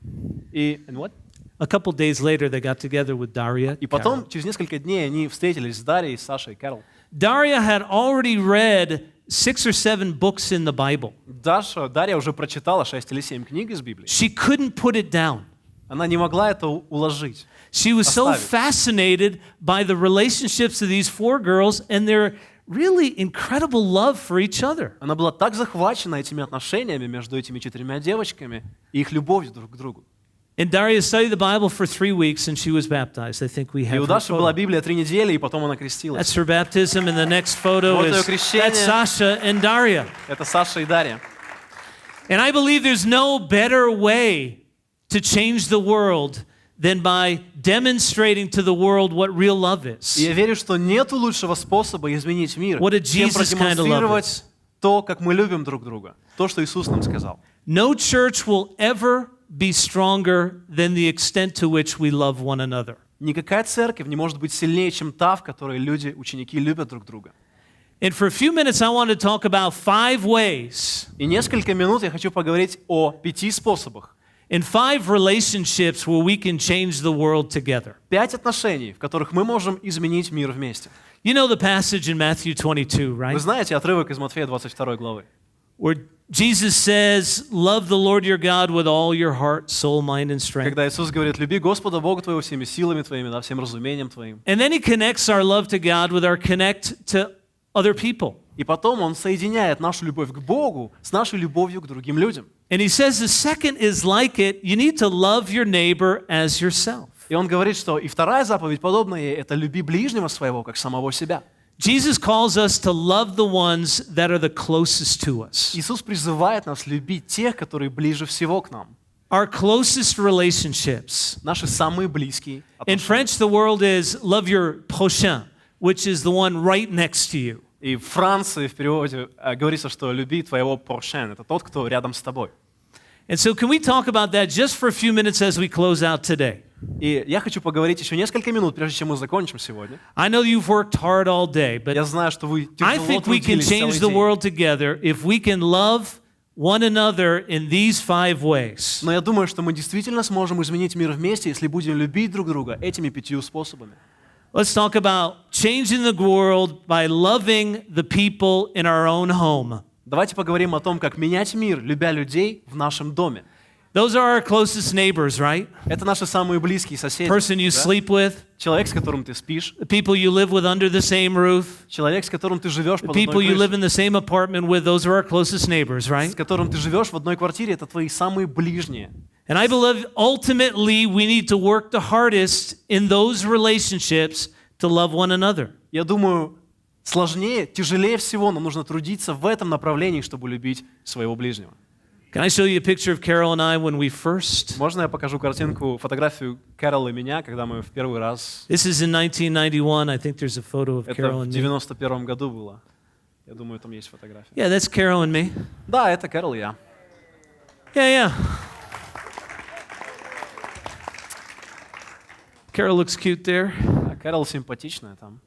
And what? A couple days later, they got together with Daria. И потом, через несколько дней, они встретились с Дарьей, Сашей и Кэрол. Daria had already read 6 or 7 books in the Bible. Дарья уже прочитала 6 или 7 книг из Библии. She couldn't put it down. Она не могла это уложить. She was so Оставить. fascinated by the relationships of these four girls and their really incredible love for each other. Она была так захвачена этими отношениями между этими 4 девочками и их любовью друг к другу. And Daria studied the Bible for 3 weeks and she was baptized. I think we И have у her Даши была photo. Библия 3 недели, и потом она крестилась. That's her baptism, and the next photo Вот её is крещение. that's Sasha and Daria. Это Саша и Дарья. And I believe there's no better way to change the world than by demonstrating to the world what real love is. И я верю, что нету лучшего способа изменить мир, What a чем Jesus kind of love продемонстрировать is. то, как мы любим друг друга. То, что Иисус нам сказал. No church will ever be stronger than the extent to which we love one another. Никакая церковь не может быть сильнее, чем та, в которой люди, ученики, любят друг друга. And for a few minutes, I want to talk about 5 ways И несколько минут я хочу поговорить о 5 способах. in 5 relationships where we can change the world together. 5 отношений, в которых мы можем изменить мир вместе. You know the passage in Matthew 22, right? Вы знаете отрывок из Матфея 22 главы, Where Jesus says, love the Lord your God with all your heart, soul, mind, and strength. когда Иисус говорит: «Люби Господа Бога твоего всеми силами твоими, да, всем разумением твоим». And then he connects our love to God with our connect to other people. И потом Он соединяет нашу любовь к Богу с нашей любовью к другим людям. And he says the second is like it. You need to love your neighbor as yourself. И Он говорит, что и вторая заповедь, подобная ей, это люби ближнего своего, как самого себя. Jesus calls us to love the ones that are the closest to us. Иисус призывает нас любить тех, которые ближе всего к нам. Our closest relationships. Наши самые близкие In отношения. French, the word is love your prochain, which is the one right next to you. И в Франции в переводе говорится, что люби твоего prochain. Это тот, кто рядом с тобой. And so can we talk about that just for a few minutes as we close out today? И я хочу поговорить еще несколько минут, прежде чем мы закончим сегодня. I know you've worked hard all day, but Я знаю, что вы I тяжело think we can трудились change целый the день. world together if we can love one another in these 5 ways. Но я думаю, что мы действительно сможем изменить мир вместе, если будем любить друг друга этими 5 способами. Let's talk about changing the world by loving the people in our own home. Давайте поговорим о том, как менять мир, любя людей в нашем доме. Those are our closest neighbors, right? Это наши самые близкие соседи. Person you да? sleep with, Человек, с которым ты спишь, the people you live with under the same roof, человек, с которым ты живешь the под people одной you live крышей, in the same apartment with, those are our closest neighbors, right? с которым ты живешь в одной квартире, это твои самые ближние. And I believe ultimately we need to work the hardest in those relationships to love one another. Я думаю, сложнее, тяжелее всего нам нужно трудиться в этом направлении, чтобы любить своего ближнего. Can I show you a picture of Carol and I when we first? Можно я покажу картинку, фотографию Кэрол и меня, когда мы в первый раз... This is in 1991. I think there's a photo of Это Carol в and me. 91 году было. Я думаю, там есть фотография. Yeah, that's Carol and me. Да, это Кэрол и я. Yeah. Carol looks cute there. А Кэрол симпатичная там.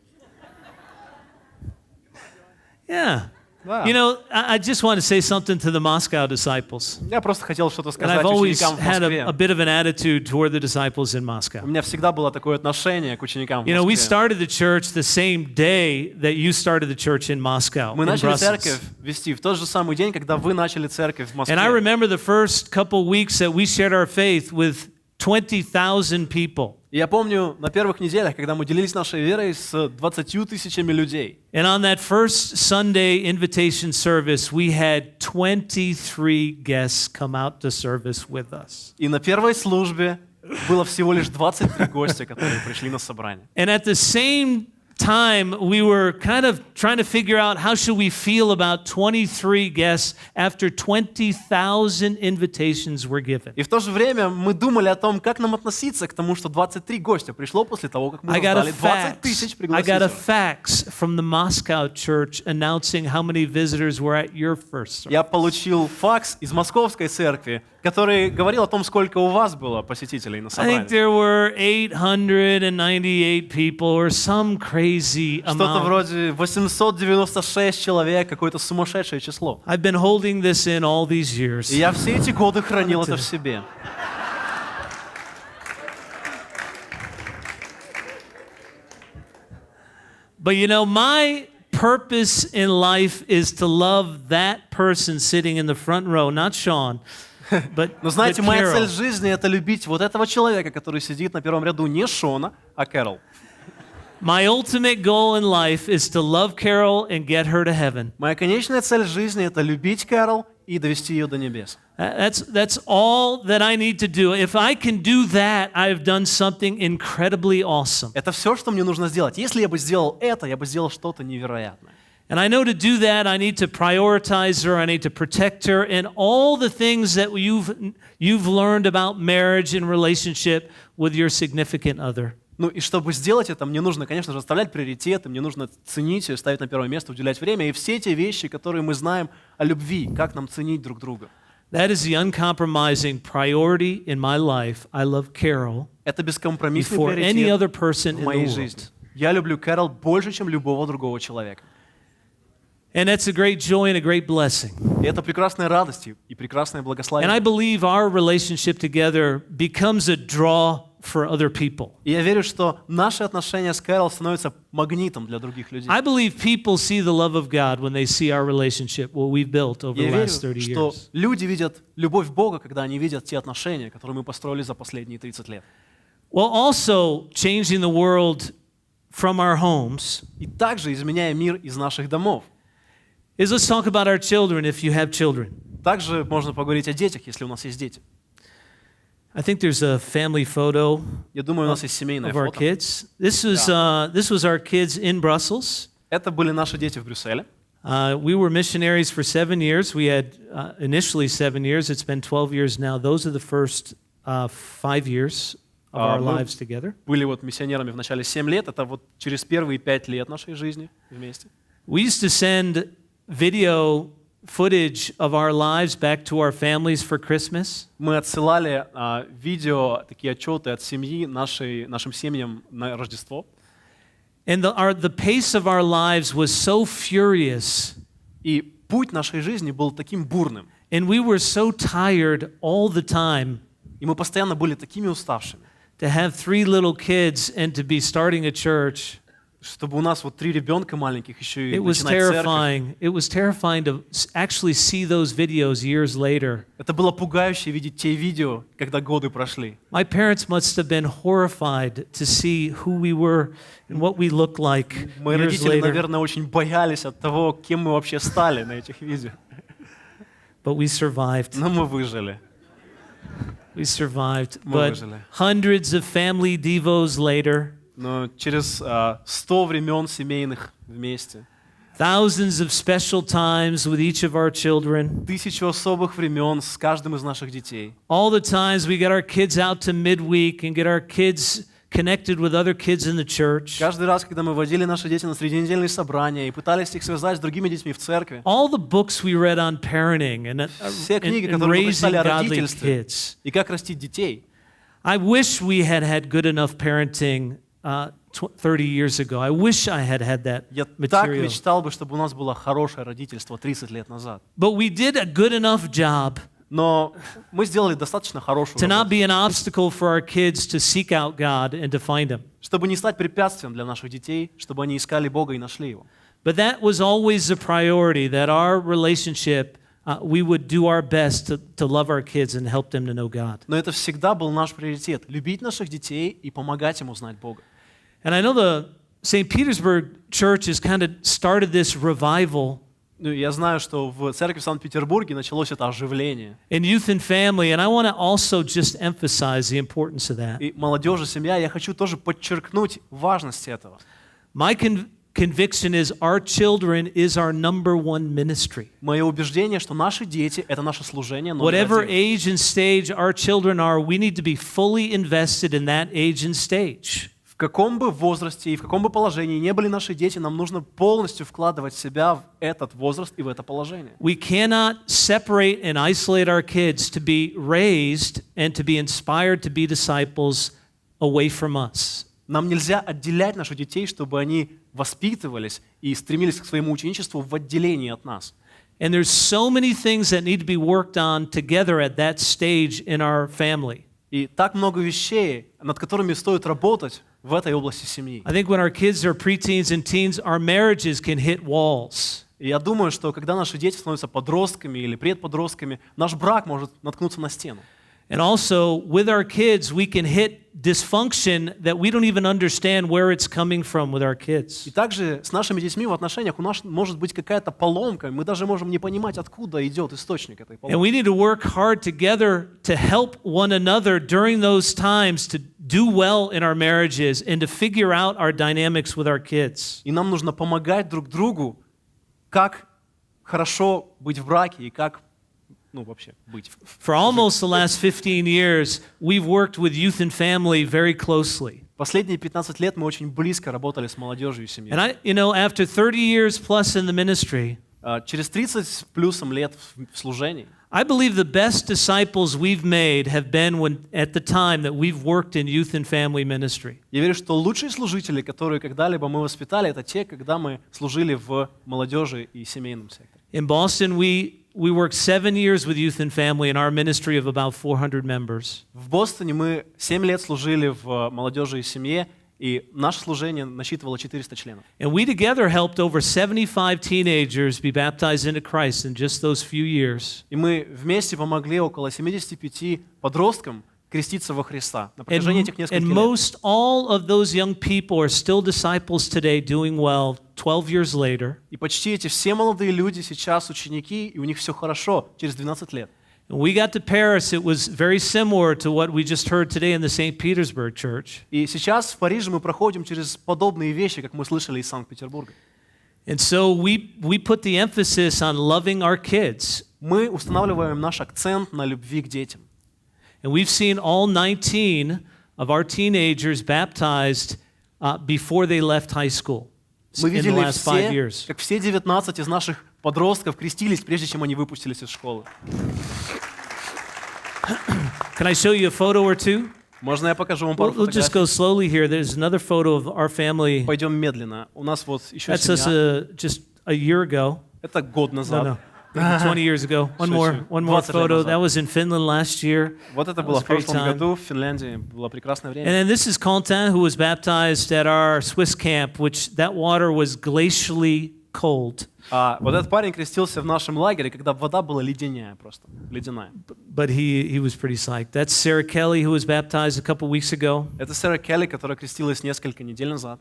Yeah. Да. You know, I just want to say something to the Moscow disciples. Я просто хотел что-то And сказать I've always ученикам в had Москве. a bit of an attitude toward the disciples in Moscow. У меня всегда было такое отношение к ученикам в You know, we Москве. started the church the same day that you started the church in Moscow, Мы in начали Brussels. церковь вести в тот же самый день, когда вы начали церковь в Москве. And I remember the first couple weeks that we shared our faith with 20,000 people. И я помню на первых неделях, когда мы делились нашей верой с 20 тысячами людей. And on that first Sunday invitation service, we had 23 guests come out to service with us. И на первой службе было всего лишь 23 гостя, которые пришли на собрание. And at the same time, we were kind of trying to figure out how should we feel about 23 guests after 20,000 invitations were given. И в то же время мы думали о том, как нам относиться к тому, что 23 гостя пришло после того, как мы I got раздали 20 тысяч I got a пригласителей. fax from the Moscow church announcing how many visitors were at your first service. Я получил факс из Московской церкви, который говорил о том, сколько у вас было посетителей на I think собрании. there were 898 people or some crazy Что-то amount. вроде 896 человек, какое-то сумасшедшее число. I've been holding this in all these years. И я все эти годы хранил это в себе. But you know, my purpose in life is to love that person sitting in the front row, not Sean, but, Но знаете, but моя Carol. цель жизни — это любить вот этого человека, который сидит на первом ряду, не Шона, а Кэрол. My ultimate goal in life is to love Carol and get her to heaven. Моя конечная цель жизни — это любить Кэрол и довести ее до небес. That's all that I need to do. If I can do that, I've done something incredibly awesome. Это все, что мне нужно сделать. Если я бы сделал это, я бы сделал что-то невероятное. And I know to do that, I need to prioritize her, I need to protect her, and all the things that you've learned about marriage and relationship with your significant other. Ну и чтобы сделать это, мне нужно, конечно же, расставлять приоритеты, мне нужно ценить ее, ставить на первое место, уделять время, и все те вещи, которые мы знаем о любви, как нам ценить друг друга. That is the uncompromising priority in my life. I love Carol Это бескомпромиссный before any other приоритет person в in моей the жизни. world. Я люблю Кэрол больше, чем любого другого человека. And that's a great joy and a great blessing. И это прекрасная радость и прекрасное And I благословение. believe our relationship together becomes a draw for other people. И я верю, что наши отношения с Кэрол становятся магнитом для других людей. I believe people see the love of God when they see our relationship, what we've built over Я the верю, last 30 что years. люди видят любовь Бога, когда они видят те отношения, которые мы построили за последние 30 лет. Well, also changing the world from our homes И также, изменяя мир из наших домов. is let's talk about our children if you have children. Также можно поговорить о детях, если у нас есть дети. I think there's a family photo Я думаю, у нас есть семейное of our фото. kids. This was our kids in Brussels. Это были наши дети в Брюсселе. We were missionaries for 7 years. We had initially 7 years. It's been 12 years now. Those are the first 5 years of our Мы lives together. были вот миссионерами в начале 7 лет. Это вот через первые 5 лет нашей жизни вместе. We used to send video footage of our lives back to our families for Christmas. Мы отсылали видео, такие отчеты от семьи нашим семьям на Рождество. And the pace of our lives was so furious. И путь нашей жизни был таким бурным. And we were so tired all the time. И мы постоянно были такими уставшими. To have 3 little kids and to be starting a church. Чтобы у нас вот 3 ребенка маленьких еще и It was начинать церковь. terrifying. It was terrifying to actually see those videos years later. Это было пугающе видеть те видео, когда годы прошли. My parents must have been horrified to see who we were and what we looked like Мои years родители, later. наверное, очень боялись от того, кем мы вообще стали на этих видео. But we survived. Но мы выжили. We survived. Мы But выжили. hundreds of family devos later, Но через 100 времен семейных вместе, thousands of special times with each of our children, 1000 особых времен с каждым из наших детей. all the times we get our kids out to midweek and get our kids connected with other kids in the church. Каждый раз, когда мы водили наши дети на среднедельные собрания и пытались их связать с другими детьми в церкви, All the books we read on parenting and все книги, and которые мы raising прочитали о godly родительстве kids. и как растить детей. I wish we had had good enough parenting 30 years ago. I wish I had had that Я так material. мечтал бы, чтобы у нас было хорошее родительство 30 лет назад. But we did a good enough job Но мы сделали достаточно хорошую to not работу, be an obstacle for our kids to seek out God and to find Him. чтобы не стать препятствием для наших детей, чтобы они искали Бога и нашли Его. But that was always a priority, that our relationship, we would do our best to love our kids and help them to know God. Но это всегда был наш приоритет – любить наших детей и помогать им узнать Бога. And I know the St. Petersburg Church has kind of started this revival Ну, я знаю, что в церкви в Санкт-Петербурге началось это оживление. in youth and family, and I want to also just emphasize the importance of that. И молодежь и семья, я хочу тоже подчеркнуть важность этого. My conviction is our children is our number one ministry. Мое убеждение, что наши дети – это наше служение номер Whatever один. age and stage our children are, we need to be fully invested in that age and stage. В каком бы возрасте и в каком бы положении не были наши дети, нам нужно полностью вкладывать себя в этот возраст и в это положение. We cannot separate and isolate our kids to be raised and to be inspired to be disciples away from us. Нам нельзя отделять наших детей, чтобы они воспитывались и стремились к своему ученичеству в отделении от нас. And there's so many things that need to be worked on together at that stage in our family. И так много вещей, над которыми стоит работать в этой области семьи. I think when our kids are preteens and teens, our marriages can hit walls. И я думаю, что когда наши дети становятся подростками или предподростками, наш брак может наткнуться на стену. And also, with our kids, we can hit dysfunction that we don't even understand where it's coming from with our kids. И также с нашими детьми в отношениях у нас может быть какая-то поломка, мы даже можем не понимать, откуда идет источник этой And поломки. we need to work hard together to help one another during those times to do well in our marriages and to figure out our dynamics with our kids. И нам нужно помогать друг другу, как хорошо быть в браке и как, вообще быть. For almost the last 15 years, we've worked with youth and family very closely. Последние 15 лет мы очень близко работали с молодежью и семьей. And after 30 years plus in the ministry, Через 30 с плюсом лет в служении, I believe the best disciples we've made have been at the time that we've worked in youth and family ministry. я верю, что лучшие служители, которые когда-либо мы воспитали, это те, когда мы служили в молодежи и семейном секторе. In Boston, we worked 7 years with youth and family in our ministry of about 400 members. В Бостоне мы 7 лет служили в молодежи и семье, и наше служение насчитывало 400 членов. And we together helped over 75 teenagers be baptized into Christ in just those few years. И мы вместе помогли около 75 подросткам креститься во Христа на протяжении этих нескольких And лет. most all of those young people are still disciples today, doing well 12 years later. И почти эти все молодые люди сейчас ученики, и у них все хорошо через 12 лет. When we got to Paris, it was very similar to what we just heard today in the St. Petersburg church. И сейчас в Париже мы проходим через подобные вещи, как мы слышали из Санкт-Петербурга. And so we put the emphasis on loving our kids. Мы устанавливаем наш акцент на любви к детям. And we've seen all 19 of our teenagers baptized before they left high school Мы in the видели last 5 все, years. как все 19 из наших подростков крестились, прежде чем они выпустились из школы. Can I show you a photo or two? Можно я покажу вам пару We'll just фотографий? go slowly here. There's another photo of our family. Пойдем медленно. У нас вот еще That's us семья. just a year ago. Это год назад. No, maybe 20 years ago. One more 20 лет photo. назад. That was in Finland last year. Вот это That было was в a great прошлом time. году в Финляндии. Было прекрасное And время. then this is Quentin, who was baptized at our Swiss camp, which that water was glacially cold. Вот этот парень крестился в нашем лагере, когда вода была ледяная просто. Ледяная. But he was pretty psyched. That's Sarah Kelly, who was baptized a couple weeks ago. Это Сэра Келли, которая крестилась несколько недель назад.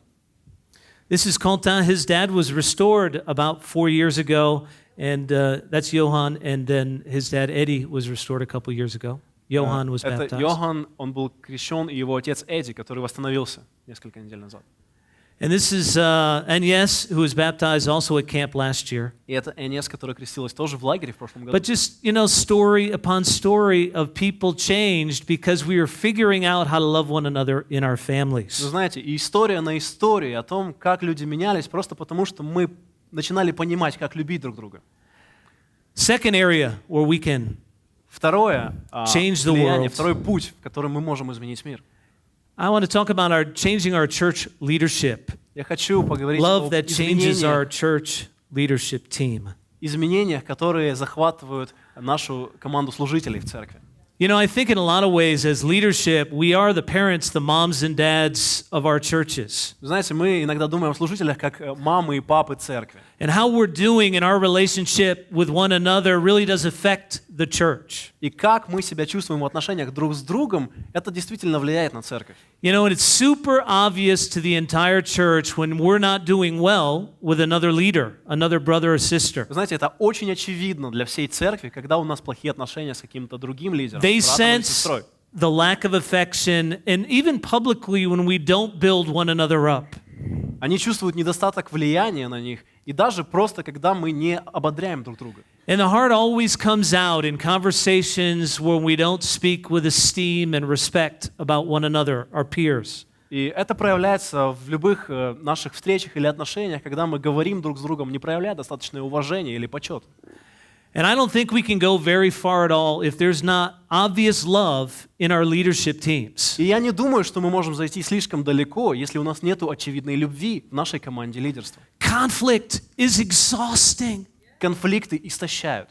This is Quentin. His dad was restored about 4 years ago, and that's Johan. And then his dad, Eddie, was restored a couple years ago. Johan was Это baptized. Йохан, он был крещен, и его отец Эдди, который восстановился несколько недель назад. And this is Agnes, who was baptized also at camp last year. И это Энес, которая крестилась тоже в лагере в прошлом году. But just, story upon story of people changed because we were figuring out how to love one another in our families. Вы знаете, и история на истории о том, как люди менялись, просто потому что мы начинали понимать, как любить друг друга. Second area where we can Второе Change the влияние, world. второй путь, в котором мы можем изменить мир. I want to talk about changing our church leadership. Я хочу поговорить Love об that changes our изменениях, church leadership team. изменениях, которые захватывают нашу команду служителей в церкви. I think in a lot of ways as leadership, we are the parents, the moms and dads of our churches. Знаете, мы иногда думаем о служителях как мамы и папы церкви. And how we're doing in our relationship with one another really does affect the church. И как мы себя чувствуем в отношениях друг с другом, это действительно влияет на церковь. And it's super obvious to the entire church when we're not doing well with another leader, another brother or sister. Вы знаете, это очень очевидно для всей церкви, когда у нас плохие отношения с каким-то другим лидером, They братом или sense сестрой. the lack of affection, and even publicly when we don't build one another up. Они чувствуют недостаток влияния на них, и даже просто, когда мы не ободряем друг друга. And the heart always comes out in conversations where we don't speak with esteem and respect about one another, our peers. И это проявляется в любых наших встречах или отношениях, когда мы говорим друг с другом, не проявляя достаточное уважение или почет. And I don't think we can go very far at all if there's not obvious love in our leadership teams. И я не думаю, что мы можем зайти слишком далеко, если у нас нет очевидной любви в нашей команде лидерства. Conflict is exhausting. Конфликты истощают.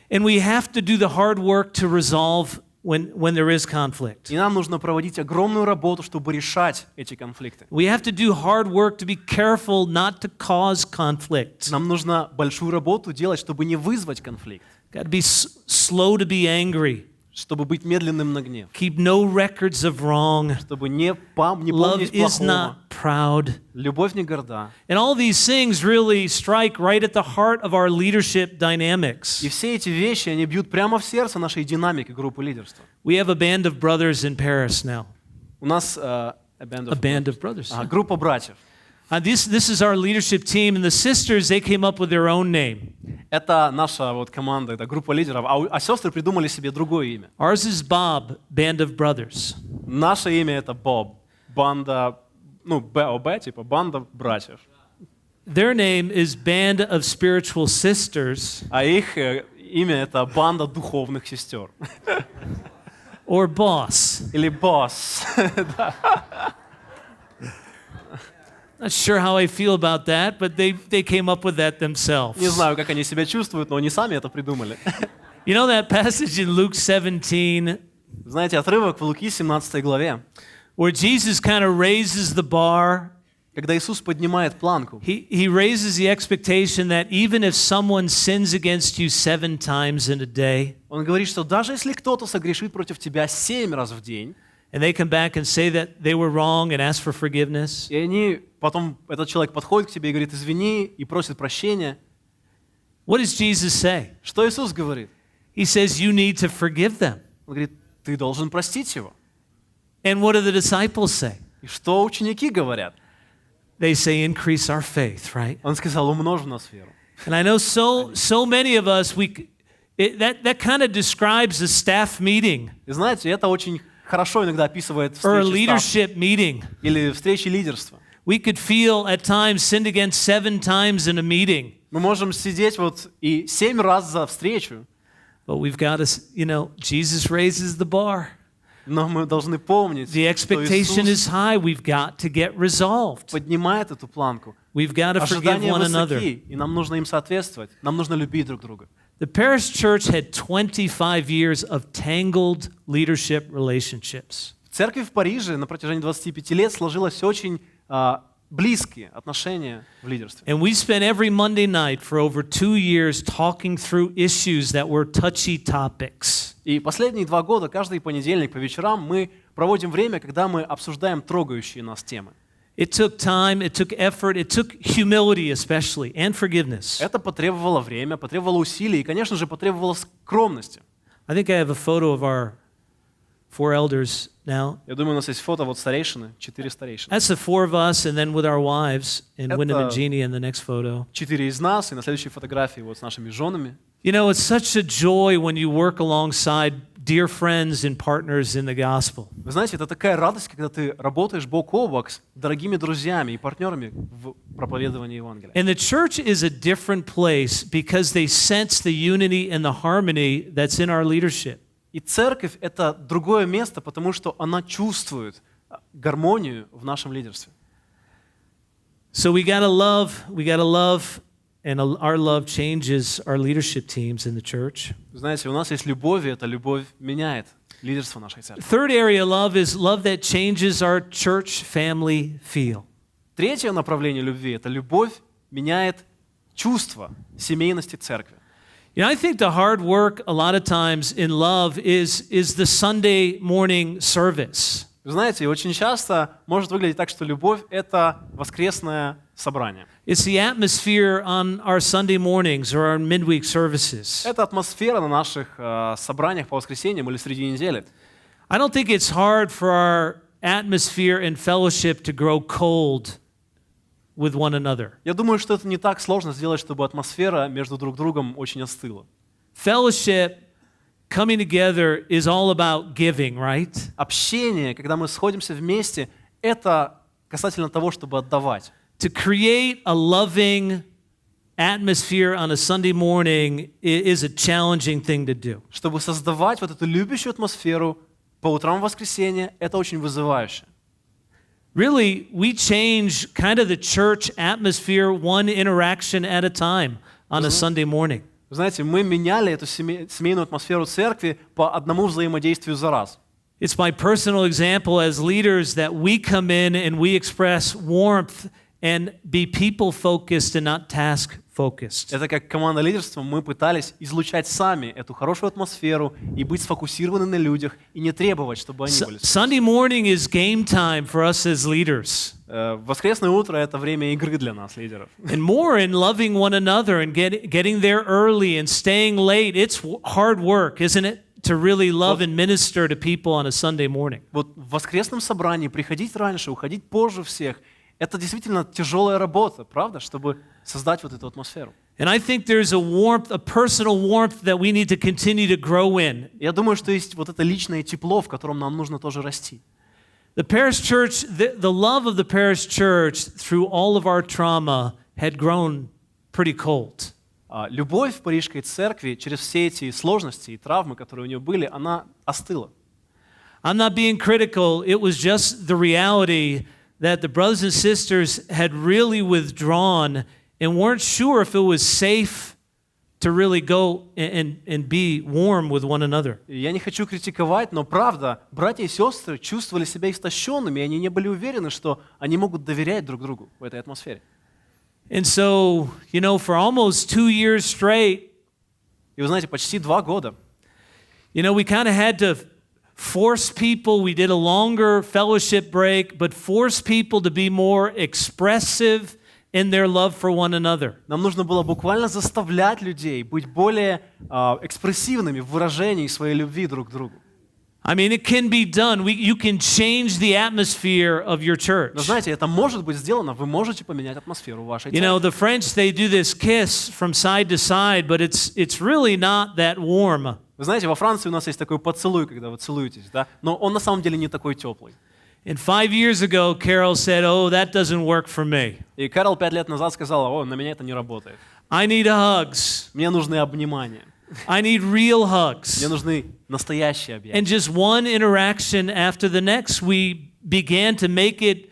And we have to do the hard work to resolve when there is conflict. И нам нужно проводить огромную работу, чтобы решать эти конфликты. We have to do hard work to be careful not to cause conflict. Нам нужно большую работу делать, чтобы не вызвать конфликт, Got to be slow to be angry. чтобы быть медленным на гнев, keep no records of wrong, чтобы не love помнить is плохого. not proud. Любовь не горда. And all these things really strike right at the heart of our leadership dynamics. И все эти вещи, они бьют прямо в сердце нашей динамики группы лидерства. We have a band of brothers in Paris now. У нас A band of brothers. группа братьев. This is our leadership team, and the sisters, they came up with their own name. Это наша вот команда, это группа лидеров, а сестры придумали себе другое имя. Ours is Bob, Band of Brothers. Наше имя это Боб, банда, БОБ, типа банда братьев. Their name is Band of Spiritual Sisters. А их имя это банда духовных сестер. Or Boss. Или Босс. Not sure how I feel about that, but they came up with that themselves. Не знаю, как они себя чувствуют, но они сами это придумали. You know that passage in Luke 17 Знаете, отрывок в Луки 17 главе, where Jesus kind of raises the bar. когда Иисус поднимает планку. He raises the expectation that even if someone sins against you 7 times in a day, Он говорит, что даже если кто-то согрешит против тебя 7 раз в день, and they come back and say that they were wrong and ask for forgiveness, и потом этот человек подходит к тебе и говорит, извини, и просит прощения. what does Jesus say? Что Иисус говорит? He says you need to forgive them. Он говорит, ты должен простить его. And what do the disciples say? И что ученики говорят? They say increase our faith, right? Он сказал, умножь в нас веру. And I know so many of us, that kind of describes a staff meeting И знаете, это очень хорошо иногда описывает or a встречи стаффа leadership meeting. или встречи лидерства. We could feel at times sinned against 7 times in a meeting. Мы можем сидеть вот и 7 раз за встречу, But we've got to, Jesus raises the bar. но мы должны помнить, The что expectation Иисус is high. We've got to get resolved. поднимает эту планку. We've got to forgive Ожидания one another. высоки, и нам нужно им соответствовать. Нам нужно любить друг друга. The Paris church had 25 years of tangled leadership relationships. В церкви в Париже на протяжении 25 лет сложилось очень близкие отношения в лидерстве. And we spent every Monday night for over 2 years talking through issues that were touchy topics. И последние 2 года, каждый понедельник по вечерам, мы проводим время, когда мы обсуждаем трогающие нас темы. It took time, it took effort, it took humility especially, and forgiveness. Это потребовало время, потребовало усилий и, конечно же, потребовало скромности. I think I have a photo of our 4 elders now. Я думаю, у нас есть фото вот старейшины, 4 старейшины. That's the 4 of us, and then with our wives, and Это- Wyndham and Jeannie in the next photo. 4 из нас, и на следующей фотографии вот с нашими женами. You know, it's such a joy when you work alongside dear friends and partners in the gospel. Вы знаете, это такая радость, когда ты работаешь бок о бок с дорогими друзьями и партнерами в проповедовании Евангелия. And the church is a different place because they sense the unity and the harmony that's in our leadership. И церковь — это другое место, потому что она чувствует гармонию в нашем лидерстве. So we gotta love, and our love changes our leadership teams in the church. Вы знаете, у нас есть любовь, и эта любовь меняет лидерство нашей церкви. Third area of love is love that changes our church family feel. Tретье направление любви — это любовь меняет чувство семейности церкви. You know, I think the hard work a lot of times in love is the Sunday morning service. Вы знаете, очень часто может выглядеть так, что любовь — это воскресное собрание. It's the atmosphere on our Sunday mornings or our midweek services. Это атмосфера на наших собраниях по воскресеньям или среди недели. I don't think it's hard for our atmosphere and fellowship to grow cold with one another. Я думаю, что это не так сложно сделать, чтобы атмосфера между друг другом очень остыла. Fellowship, coming together, is all about giving, right? Общение, когда мы сходимся вместе, это касательно того, чтобы отдавать. To create a loving atmosphere on a Sunday morning is a challenging thing to do. Чтобы создавать вот эту любящую атмосферу по утрам в воскресенье, это очень вызывающе. Really, we change kind of the church atmosphere one interaction at a time on a Sunday morning. Вы знаете, мы меняли эту семейную атмосферу церкви по одному взаимодействию за раз. It's my personal example as leaders that we come in and we express warmth and be people-focused and not focused. Это как команда лидерства, мы пытались излучать сами эту хорошую атмосферу и быть сфокусированы на людях и не требовать, чтобы они были. Sunday morning is game time for us as leaders. Воскресное утро — это время игры для нас, лидеров. And more in loving one another and getting there early and staying late. It's hard work, isn't it? To really love and minister to people on a Sunday morning. Вот в воскресном собрании приходить раньше, уходить позже всех — это действительно тяжелая работа, правда, чтобы создать вот эту атмосферу. And I think there's a warmth, a personal warmth that we need to continue to grow in. Я думаю, что есть вот это личное тепло, в котором нам нужно тоже расти. The parish church, the love of the parish church through all of our trauma had grown pretty cold. Любовь в Парижской церкви через все эти сложности и травмы, которые у нее были, она остыла. I'm not being critical. It was just the reality that the brothers and sisters had really withdrawn and weren't sure if it was safe to really go and be warm with one another. Я не хочу критиковать, но правда, братья и сестры чувствовали себя истощенными, и они не были уверены, что они могут доверять друг другу в этой атмосфере. And so, for almost 2 years straight, И вы знаете, почти 2 года, we kind of had to force people. We did a longer fellowship break, but force people to be more expressive in their love for one another. нам нужно было буквально заставлять людей быть более экспрессивными в выражении своей любви друг к другу. I mean, it can be done. You can change the atmosphere of your church. Но знаете, это может быть сделано, вы можете поменять атмосферу вашей You церкви. know, the French, they do this kiss from side to side, but it's really not that warm. Вы знаете, во Франции у нас есть такой поцелуй, когда вы целуетесь, да? Но он на самом деле не такой теплый. And 5 years ago, Carol said, "Oh, that doesn't work for me. И Кэрол 5 лет назад сказала: "О, на меня это не работает. I need hugs. Мне нужны обнимания. I need real hugs." Мне нужны настоящие объятия." And just one interaction after the next, we began to make it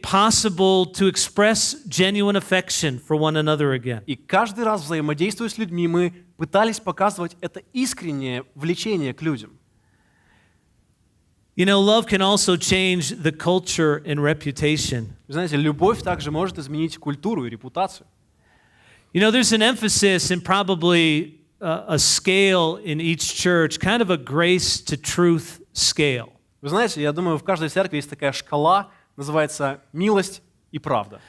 possible to express genuine affection for one another again. И каждый раз, взаимодействуя с людьми, мы пытались показывать это искреннее влечение к людям. Love can also change the culture and reputation. Вы знаете, любовь также может изменить культуру и репутацию. There's an emphasis and probably a scale in each church, kind of a grace to truth scale. Вы знаете, я думаю, в каждой церкви есть такая шкала, называется милость и правда.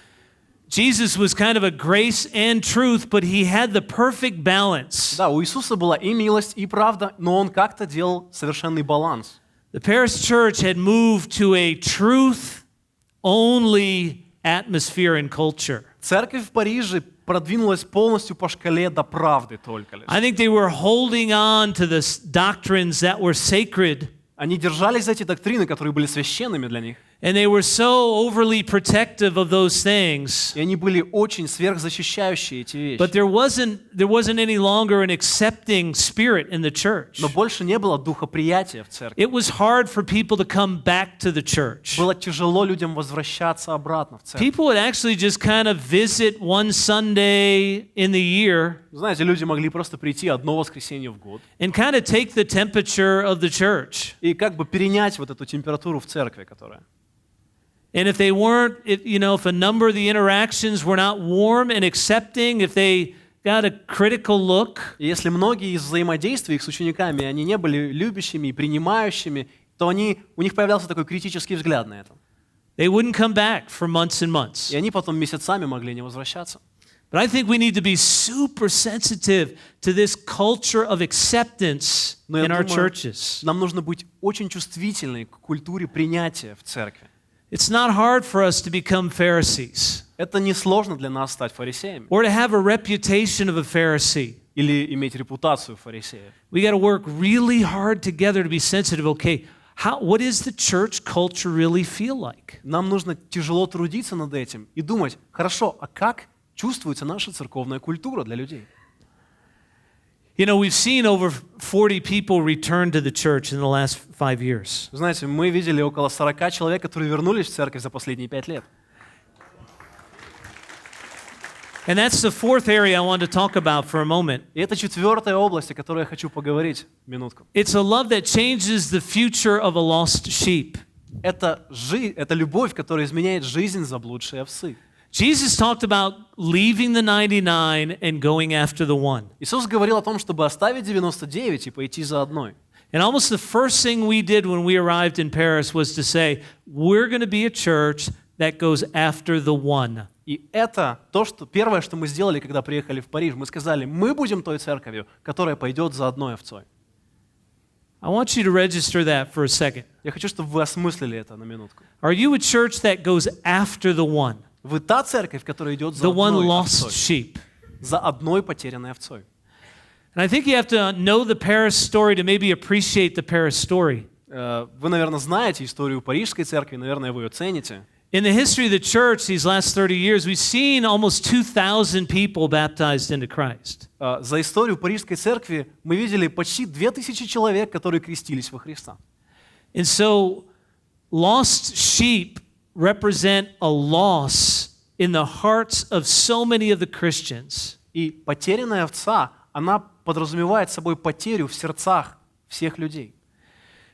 Jesus was kind of a grace and truth, but he had the perfect balance. Да, у Иисуса была и милость, и правда, но он как-то делал совершенный баланс. The Paris church had moved to a truth-only atmosphere and culture. Церковь в Париже продвинулась полностью по шкале до правды только лишь. I think they were holding on to the doctrines that were sacred. Они держались за эти доктрины, которые были священными для них. And they were so overly protective of those things. И они были очень сверхзащищающие эти вещи. But there wasn't any longer an accepting spirit in the church. Но больше не было духа приятия в церкви. It was hard for people to come back to the church. Было тяжело людям возвращаться обратно в церковь. People would actually just kind of visit one Sunday in the year. Знаете, люди могли просто прийти одно воскресенье в год. And kind of take the temperature of the church. И как бы перенять вот эту температуру в церкви, которая. And if they weren't, if a number of the interactions were not warm and accepting, if they got a critical look, и если многие из взаимодействий их с учениками, они не были любящими и принимающими, то у них появлялся такой критический взгляд на это. They wouldn't come back for months and months. И они потом месяцами могли не возвращаться. But I think we need to be super sensitive to this culture of acceptance in our churches. Нам нужно быть очень чувствительны к культуре принятия в церкви. It's not hard for us to become Pharisees. Это не сложно для нас стать фарисеями. Or to have a reputation of a Pharisee. Или иметь репутацию фарисея. We got to work really hard together to be sensitive. Okay, what does the church culture really feel like? Нам нужно тяжело трудиться над этим и думать, хорошо, а как чувствуется наша церковная культура для людей? We've seen over 40 people return to the church in the last 5 years. Знаете, мы видели около 40 человек, которые вернулись в церковь за последние 5 лет. And that's the fourth area I want to talk about for a moment. И это четвертая область, о которой я хочу поговорить минутку. It's a love that changes the future of a lost sheep. Это любовь, которая изменяет жизнь заблудшей овцы. Jesus talked about leaving the 99 and going after the one. Иисус говорил о том, чтобы оставить 99 и пойти за одной. And almost the first thing we did when we arrived in Paris was to say, we're going to be a church that goes after the one. И это то, что первое, что мы сделали, когда приехали в Париж. Мы сказали, мы будем той церковью, которая пойдет за одной овцой. I want you to register that for a second. Я хочу, чтобы вы осмыслили это на минутку. Are you a church that goes after the one? Вы та церковь, которая идет за The one одной lost овцой. sheep. За одной потерянной овцой. And I think you have to know the Paris story to maybe appreciate the Paris story. Вы, наверное, знаете историю Парижской церкви, наверное, вы ее цените. In the history of the church these last 30 years, we've seen almost 2,000 people baptized into Christ. За историю Парижской церкви мы видели почти 2000 человек, которые крестились во Христа. And so lost sheep represent a loss in the hearts of so many of the Christians. И потерянная овца, она подразумевает собой потерю в сердцах всех людей.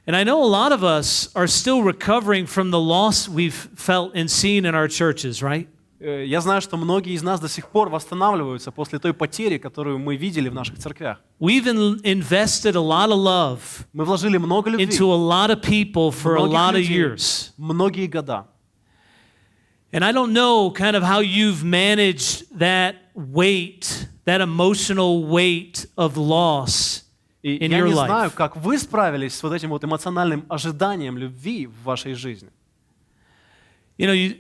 And I know a lot of us are still recovering from the loss we've felt and seen in our churches, right? Я знаю, что многие из нас до сих пор восстанавливаются после той потери, которую мы видели в наших церквях. We've invested a lot of love Мы вложили много любви into a lot of people for a lot of years. многие года. And I don't know kind of how you've managed that weight, that emotional weight of loss И in я your не life. знаю, как вы справились с вот этим вот эмоциональным ожиданием любви в вашей жизни. You know,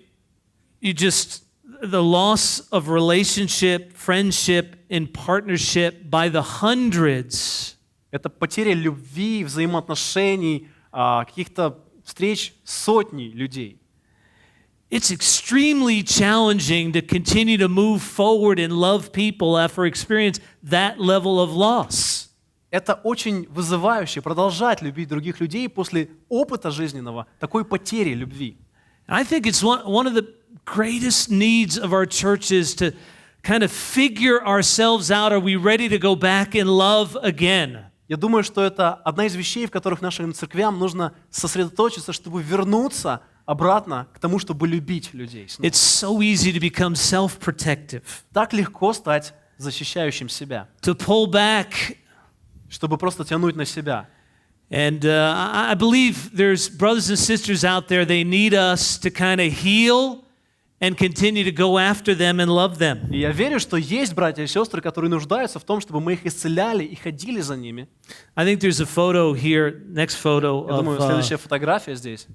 you just, the loss of relationship, friendship, and partnership by the hundreds. Это потеря любви, взаимоотношений, каких-то встреч сотней людей. It's extremely challenging to continue to move forward and love people after experience that level of loss. Это очень вызывающе продолжать любить других людей после опыта жизненного, такой потери любви. I think it's one of the greatest needs of our churches to kind of figure ourselves out. Are we ready to go back in love again? Я думаю, что это одна из вещей, в которых нашим церквям нужно сосредоточиться, чтобы вернуться обратно к тому, чтобы любить людей. снова. It's so easy to become self-protective, Так легко стать защищающим себя, to pull back. чтобы просто тянуть на себя. And I believe there's brothers and sisters out there, they need us to kind of heal and continue to go after them and love them. И я верю, что есть братья и сестры, которые нуждаются в том, чтобы мы их исцеляли и ходили за ними. I think there's a photo here, next photo Я думаю, of, следующая фотография здесь.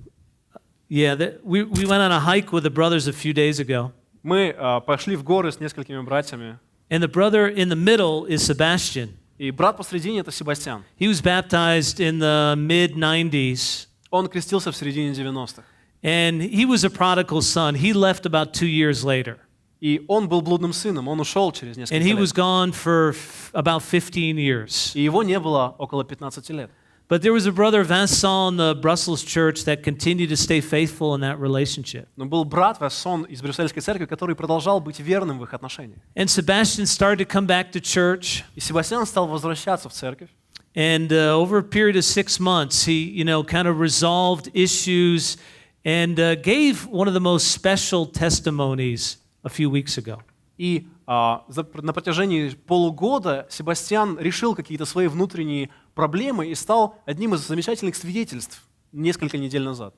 we went on a hike with the brothers a few days ago. Мы пошли в горы с несколькими братьями. And the brother in the middle is Sebastian. И брат посредине — это Себастьян. He was baptized in the mid-90s. Он крестился в середине 90-х. And he was a prodigal son. He left about 2 years later. И он был блудным сыном, он ушел через несколько And he лет. was gone for about 15 years. И его не было около 15 лет. But there was a brother Vincent in the Brussels church that continued to stay faithful in that relationship. Но был брат Вассон из Брюссельской церкви, который продолжал быть верным в их отношениях. And Sebastian started to come back to church. И Себастьян стал возвращаться в церковь. And over a period of 6 months, he, kind of resolved issues and gave one of the most special testimonies a few weeks ago. И на протяжении полугода Себастьян решил какие-то свои внутренние проблемы и стал одним из замечательных свидетельств несколько недель назад.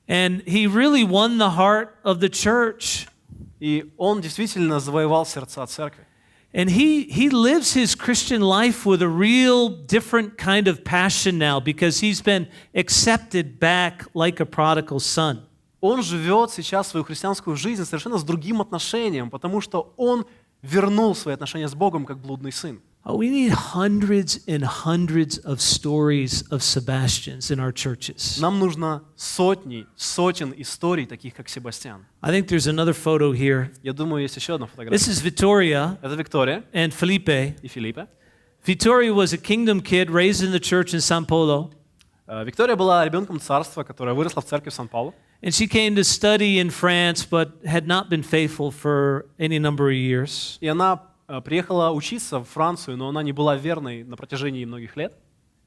And he really won the heart of the church. И он действительно завоевал сердца церкви. And he lives his Christian life with a real different kind of passion now because he's been accepted back like a prodigal son. Он живет сейчас свою христианскую жизнь совершенно с другим отношением, потому что он вернул свои отношения с Богом как блудный сын. We need hundreds and hundreds of stories of Sebastians in our churches. Нам нужно сотен историй, таких как Себастьян. I think there's another photo here. Я думаю, есть еще одна фотография. This is Vittoria Это Виктория and Felipe. и Филиппе. Vittoria was a kingdom kid raised in the church in São Paulo. Виктория была ребенком царства, которая выросла в церкви в Сан-Паулу. And she came to study in France, but had not been faithful for any number of years. И она приехала учиться в Францию, но она не была верной на протяжении многих лет.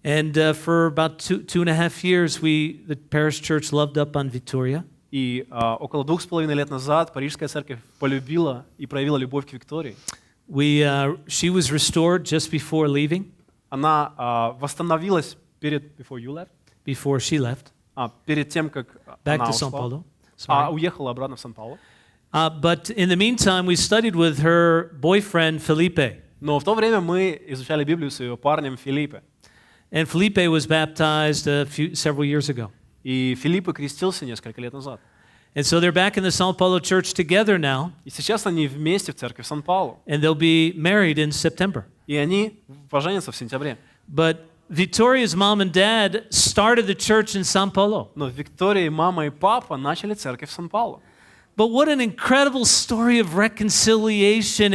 And for about two and a half years, the parish church loved up on Vittoria. И около 2,5 лет назад Парижская церковь полюбила и проявила любовь к Виктории. She was restored just before leaving, Она восстановилась before she left, перед тем, как back она to São ушла, Paulo. Sorry. уехала обратно в Сан-Паулу. But in the meantime, we studied with her boyfriend, Felipe. Но в то время мы изучали Библию с ее парнем Филиппе. And Felipe was baptized several years ago. И Филиппе крестился несколько лет назад. And so they're back in the São Paulo church together now, И сейчас они вместе в церкви в Сан-Паулу. and they'll be married in September. И они поженятся в сентябре. But Victoria's mom and dad started the church in São Paulo. Но Виктория, мама и папа начали церковь в Сан-Паулу. But what an incredible story of reconciliation,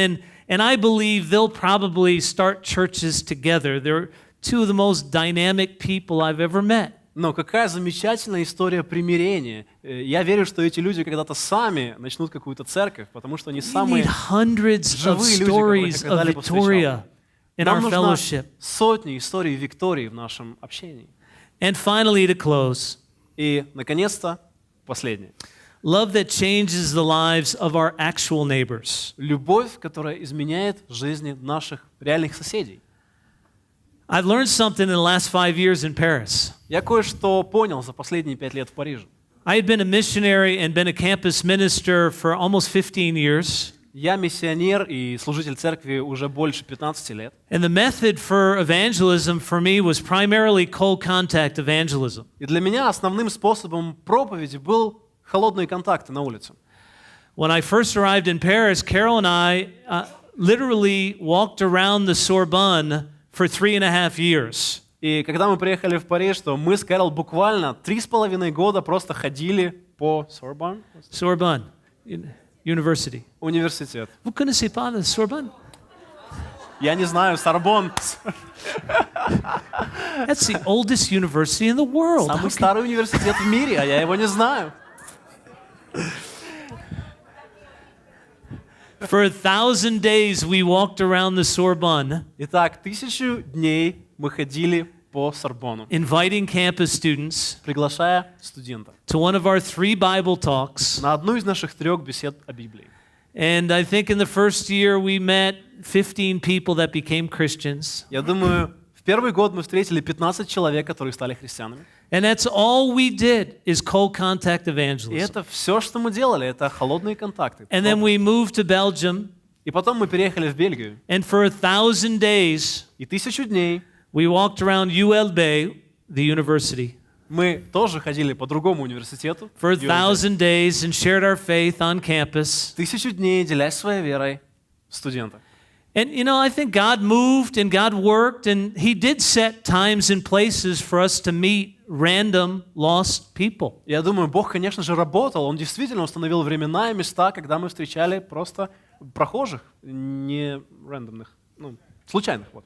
and I believe they'll probably start churches together. They're two of the most dynamic people I've ever met. Но какая замечательная история примирения. Я верю, что эти люди когда-то сами начнут какую-то церковь, потому что они We самые need hundreds of живые люди, которых stories я of когда-либо встречал. Victoria in Нам our нужно fellowship. сотни историй Виктории в нашем общении. And finally, to close, И, наконец-то, последнее. love that changes the lives of our actual neighbors. Любовь, которая изменяет жизни наших реальных соседей. I've learned something in the last 5 years in Paris. Я кое-что понял за последние 5 лет в Париже. I had been a missionary and been a campus minister for almost 15 years. Я миссионер и служитель церкви уже больше 15 лет. And the method for evangelism for me was primarily cold contact evangelism. И для меня основным способом проповеди был холодные контакты на улице. When I first arrived in Paris, Carol and I literally walked around the Sorbonne for 3.5 years. И когда мы приехали в Париж, то мы с Кэрол буквально 3,5 года просто ходили по Sorbonne University. Университет. Vous connaissez pas la Sorbonne? Я не знаю, Сорбонн. That's the oldest university in the world. Самый старый университет в мире, а я его не знаю. For 1,000 days we walked around the Sorbonne. Итак, 1000 дней мы ходили по Сорбонну, inviting campus students приглашая студентов to one of our 3 Bible talks. на одну из наших 3 бесед о Библии. And I think in the first year we met 15 people that became Christians. Я думаю, в первый год мы встретили 15 человек, которые стали христианами. And that's all we did is cold contact И evangelism. это все, что мы делали, это холодные контакты. And then we moved to Belgium, И потом мы переехали в Бельгию. and for 1,000 days И 1000 дней we walked around ULB, the university, мы тоже ходили по другому университету. for 1,000 days and shared our faith on campus. 1000 дней, делясь своей верой студента. And you know, I think God moved and God worked, and He did set times and places for us to meet random lost people. Я думаю, Бог, конечно же, работал. Он действительно установил времена и места, когда мы встречали просто прохожих, не рандомных, случайных. Вот.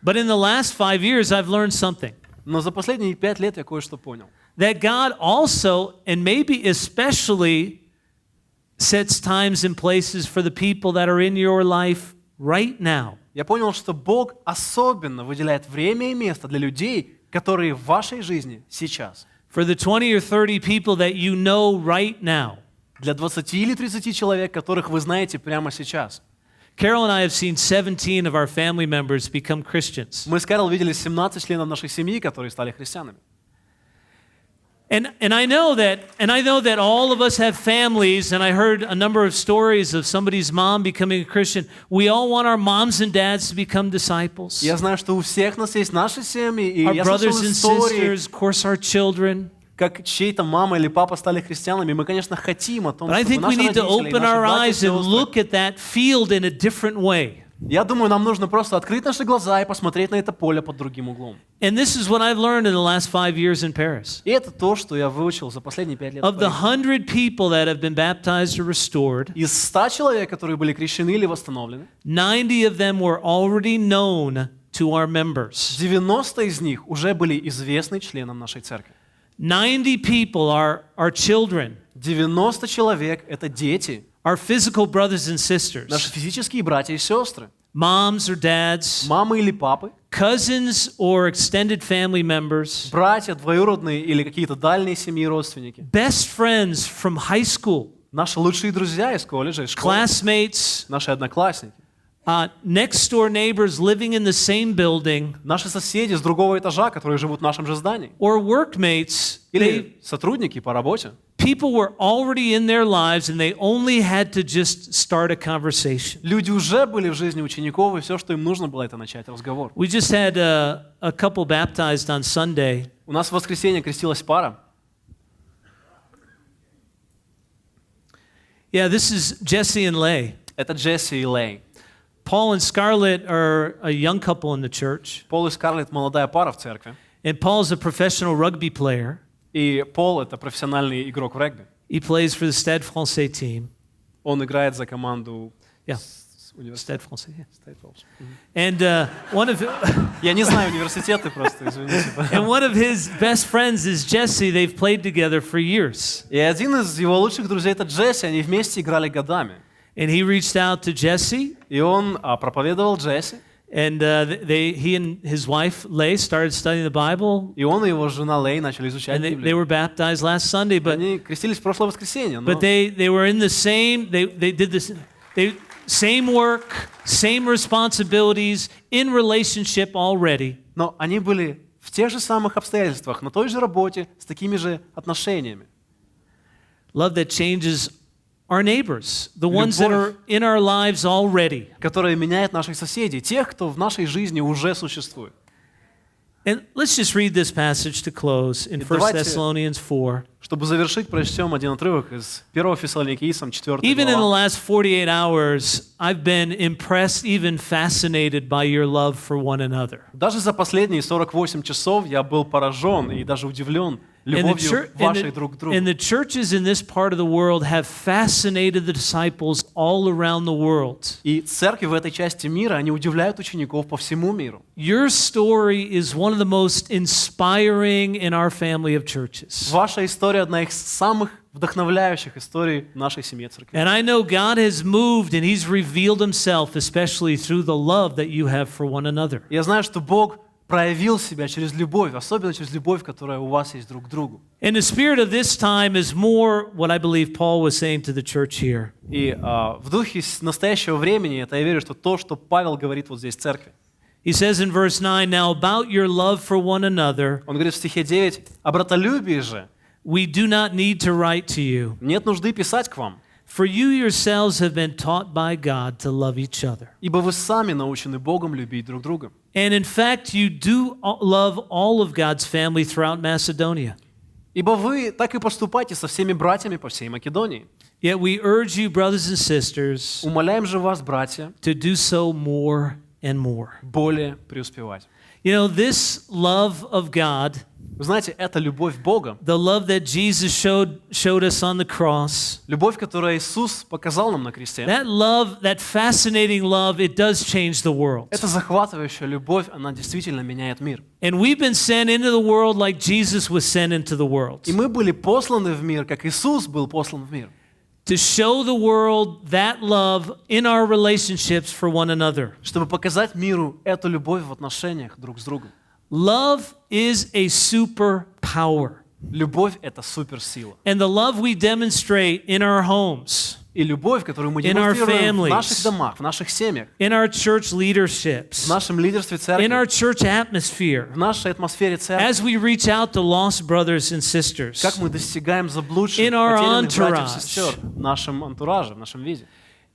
But in the last 5 years, I've learned something. Но за последние 5 лет я кое-что понял. That God also, and maybe especially, sets times and places for the people that are in your life right now. Я понял, что Бог особенно выделяет время и место для людей, которые в вашей жизни сейчас. For the 20 or 30 people that you know right now. Для 20 или 30 человек, которых вы знаете прямо сейчас. Carol and I have seen 17 of our family members become Christians. Мы с Кэрол видели 17 членов нашей семьи, которые стали христианами. And I know that all of us have families, and I heard a number of stories of somebody's mom becoming a Christian. We all want our moms and dads to become disciples. Я знаю, что у всех нас есть наши семьи, и Our я brothers слышал and истории, sisters, of course, our children. как чьи-то мама или папа стали христианами. Мы, конечно, хотим о том, But I чтобы think we наши need to родители, и open наши our братья и eyes and сестры. look at that field in a different way. Я думаю, нам нужно просто открыть наши глаза и посмотреть на это поле под другим углом. And this is what I've learned in the last 5 years in Paris. И это то, что я выучил за последние 5 лет. Of в the Париже. 100 people that have been baptized or restored, Из 100 человек, которые были крещены или восстановлены, 90 of them were already known to our members. 90 из них уже были известны членам нашей церкви. 90 people are children, 90 человек — это дети, our physical brothers and наши sisters, физические братья и сестры, moms or dads, мамы или папы, cousins or extended family members, братья, двоюродные или какие-то дальние семьи, родственники, best friends from high school, наши лучшие друзья из колледжа, из школы, classmates, наши одноклассники, next door neighbors living in the same building, наши соседи с другого этажа, которые живут в нашем же здании, or workmates. или сотрудники по работе. People were already in their lives and they only had to just start a conversation. Люди уже были в жизни учеников, и все, что им нужно было, это начать разговор. We just had a couple baptized on Sunday. У нас в воскресенье крестилась пара. Yeah, this is Jesse and Lay. Это Джесси и Лей. Paul and Scarlett are a young couple in the church. Пол и Скарлетт — молодая пара в церкви. And Paul's a professional rugby player. И Пол — это профессиональный игрок в регби. He plays for the Stade Francais team. Он играет за команду Yeah, университета. Stade Francais. Yeah. And one of Я не знаю университеты просто, извините. and one of his best friends is Jesse. They've played together for years. И один из его лучших друзей — это Джесси. Они вместе играли годами. And he reached out to Jesse. И он проповедовал Джесси. And he and his wife Lay started studying the Bible. И он и его жена Лей начали изучать And they Библию. were baptized last Sunday, but Они крестились в прошлое воскресенье. but they were in the same. They did this. Same work, same responsibilities, in relationship already. Но они были в тех же самых обстоятельствах, на той же работе, с такими же отношениями. Love that changes our neighbors, the ones that are in our lives already. Которая меняет наших соседей, тех, кто в нашей жизни уже существует. And let's just read this passage to close in 1 Thessalonians 4. Чтобы завершить, прочтем один отрывок из 1 Фессалоникийцам 4 Even in the глава. last 48 hours, I've been impressed, even fascinated by your love for one another. Даже за последние 48 часов я был поражен и даже удивлен любовью вашей друг к другу. And the churches in this part of the world have fascinated the disciples all around the world. И церкви в этой части мира, они удивляют учеников по всему миру. Your story is one of the most inspiring in our family of churches. Ваша история одна из самых вдохновляющих историй в нашей семье церкви. And I know God has moved and He's revealed Himself, especially through the love that you have for one another. Я знаю, что Бог проявил себя через любовь, особенно через любовь, которая у вас есть друг к другу. And the spirit of this time is more what I believe Paul was saying to the church here. И в духе настоящего времени, это я верю, что то, что Павел говорит вот здесь в церкви. He says in verse 9, now about your love for one another, Он говорит в стихе 9, о братолюбии же we do not need to write to you. нет нужды писать к вам, For you yourselves have been taught by God to love each other. ибо вы сами научены Богом любить друг друга. And in fact, you do love all of God's family throughout Macedonia. Ибо вы так и поступаете со всеми братьями по всей Македонии. Yet we urge you, brothers and sisters, Умоляем же вас, братья, to do so more and more. более преуспевать. You know, this love of God, Вы знаете, это любовь Бога, the love that Jesus showed us on the cross, любовь, которую Иисус показал нам на кресте. that love, that fascinating love, it does change the world. Эта захватывающая любовь, она действительно меняет мир. And we've been sent into the world like Jesus was sent into the world. И мы были посланы в мир, как Иисус был послан в мир. To show the world that love in our relationships for one another. Чтобы показать миру эту любовь в отношениях друг с другом. Love is a superpower. Любовь — это суперсила. And the love we demonstrate in our homes, И любовь, которую мы In our демонстрируем в families. наших домах, в наших семьях, in our church в leaderships, нашем лидерстве in our церкви, church atmosphere, в нашей атмосфере церкви, as we reach out to lost brothers and sisters, как мы достигаем заблудших, In our потерянных братьев entourage. и сестер в нашем антураже, в нашем виде.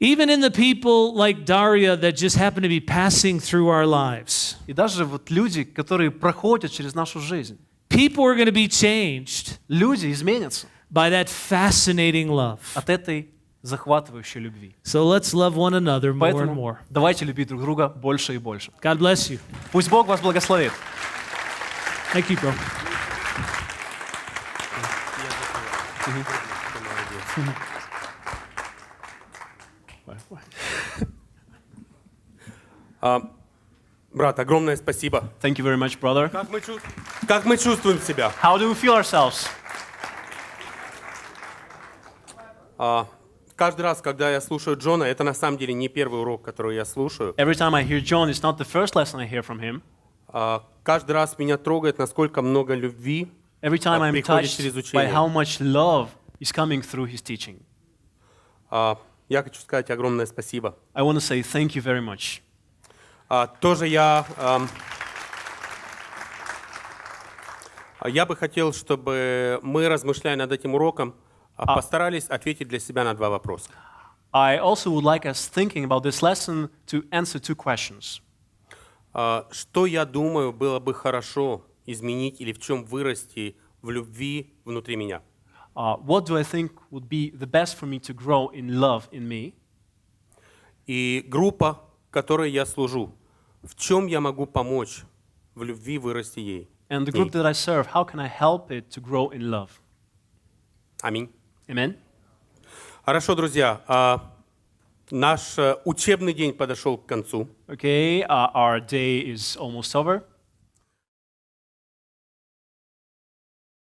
even in the people like Daria that just happen to be passing through our lives. И даже вот люди, которые проходят через нашу жизнь, People are going to be changed люди изменятся by that fascinating love. от этой захватывающей любви. So let's love one another more and Поэтому more. давайте любить друг друга больше и больше. God bless you. Пусть Бог вас благословит. Thank you, bro. Брат, огромное спасибо. Thank you very much, brother. Как мы чувствуем себя? How do we feel ourselves? Каждый раз, когда я слушаю Джона, это на самом деле не первый урок, который я слушаю. Every time I hear John, it's not the first lesson I hear from him. Каждый раз меня трогает, насколько много любви Every time I'm приходит touched через by учение. how much love is coming through his teaching. Я хочу сказать огромное спасибо. I want to say thank you very much. Тоже я бы хотел, чтобы мы, размышляя над этим уроком, постарались ответить для себя на два вопроса. I also would like us thinking about this lesson to answer two questions. Что, я думаю, было бы хорошо изменить или в чем вырасти в любви внутри меня? What do I think would be the best for me to grow in love in me? И группа, которой я служу, в чем я могу помочь в любви вырасти ей? And the group that I serve, how can I help it to grow in love? Аминь. Amen? Хорошо, друзья. Наш учебный день подошел к концу. Okay, our day is almost over.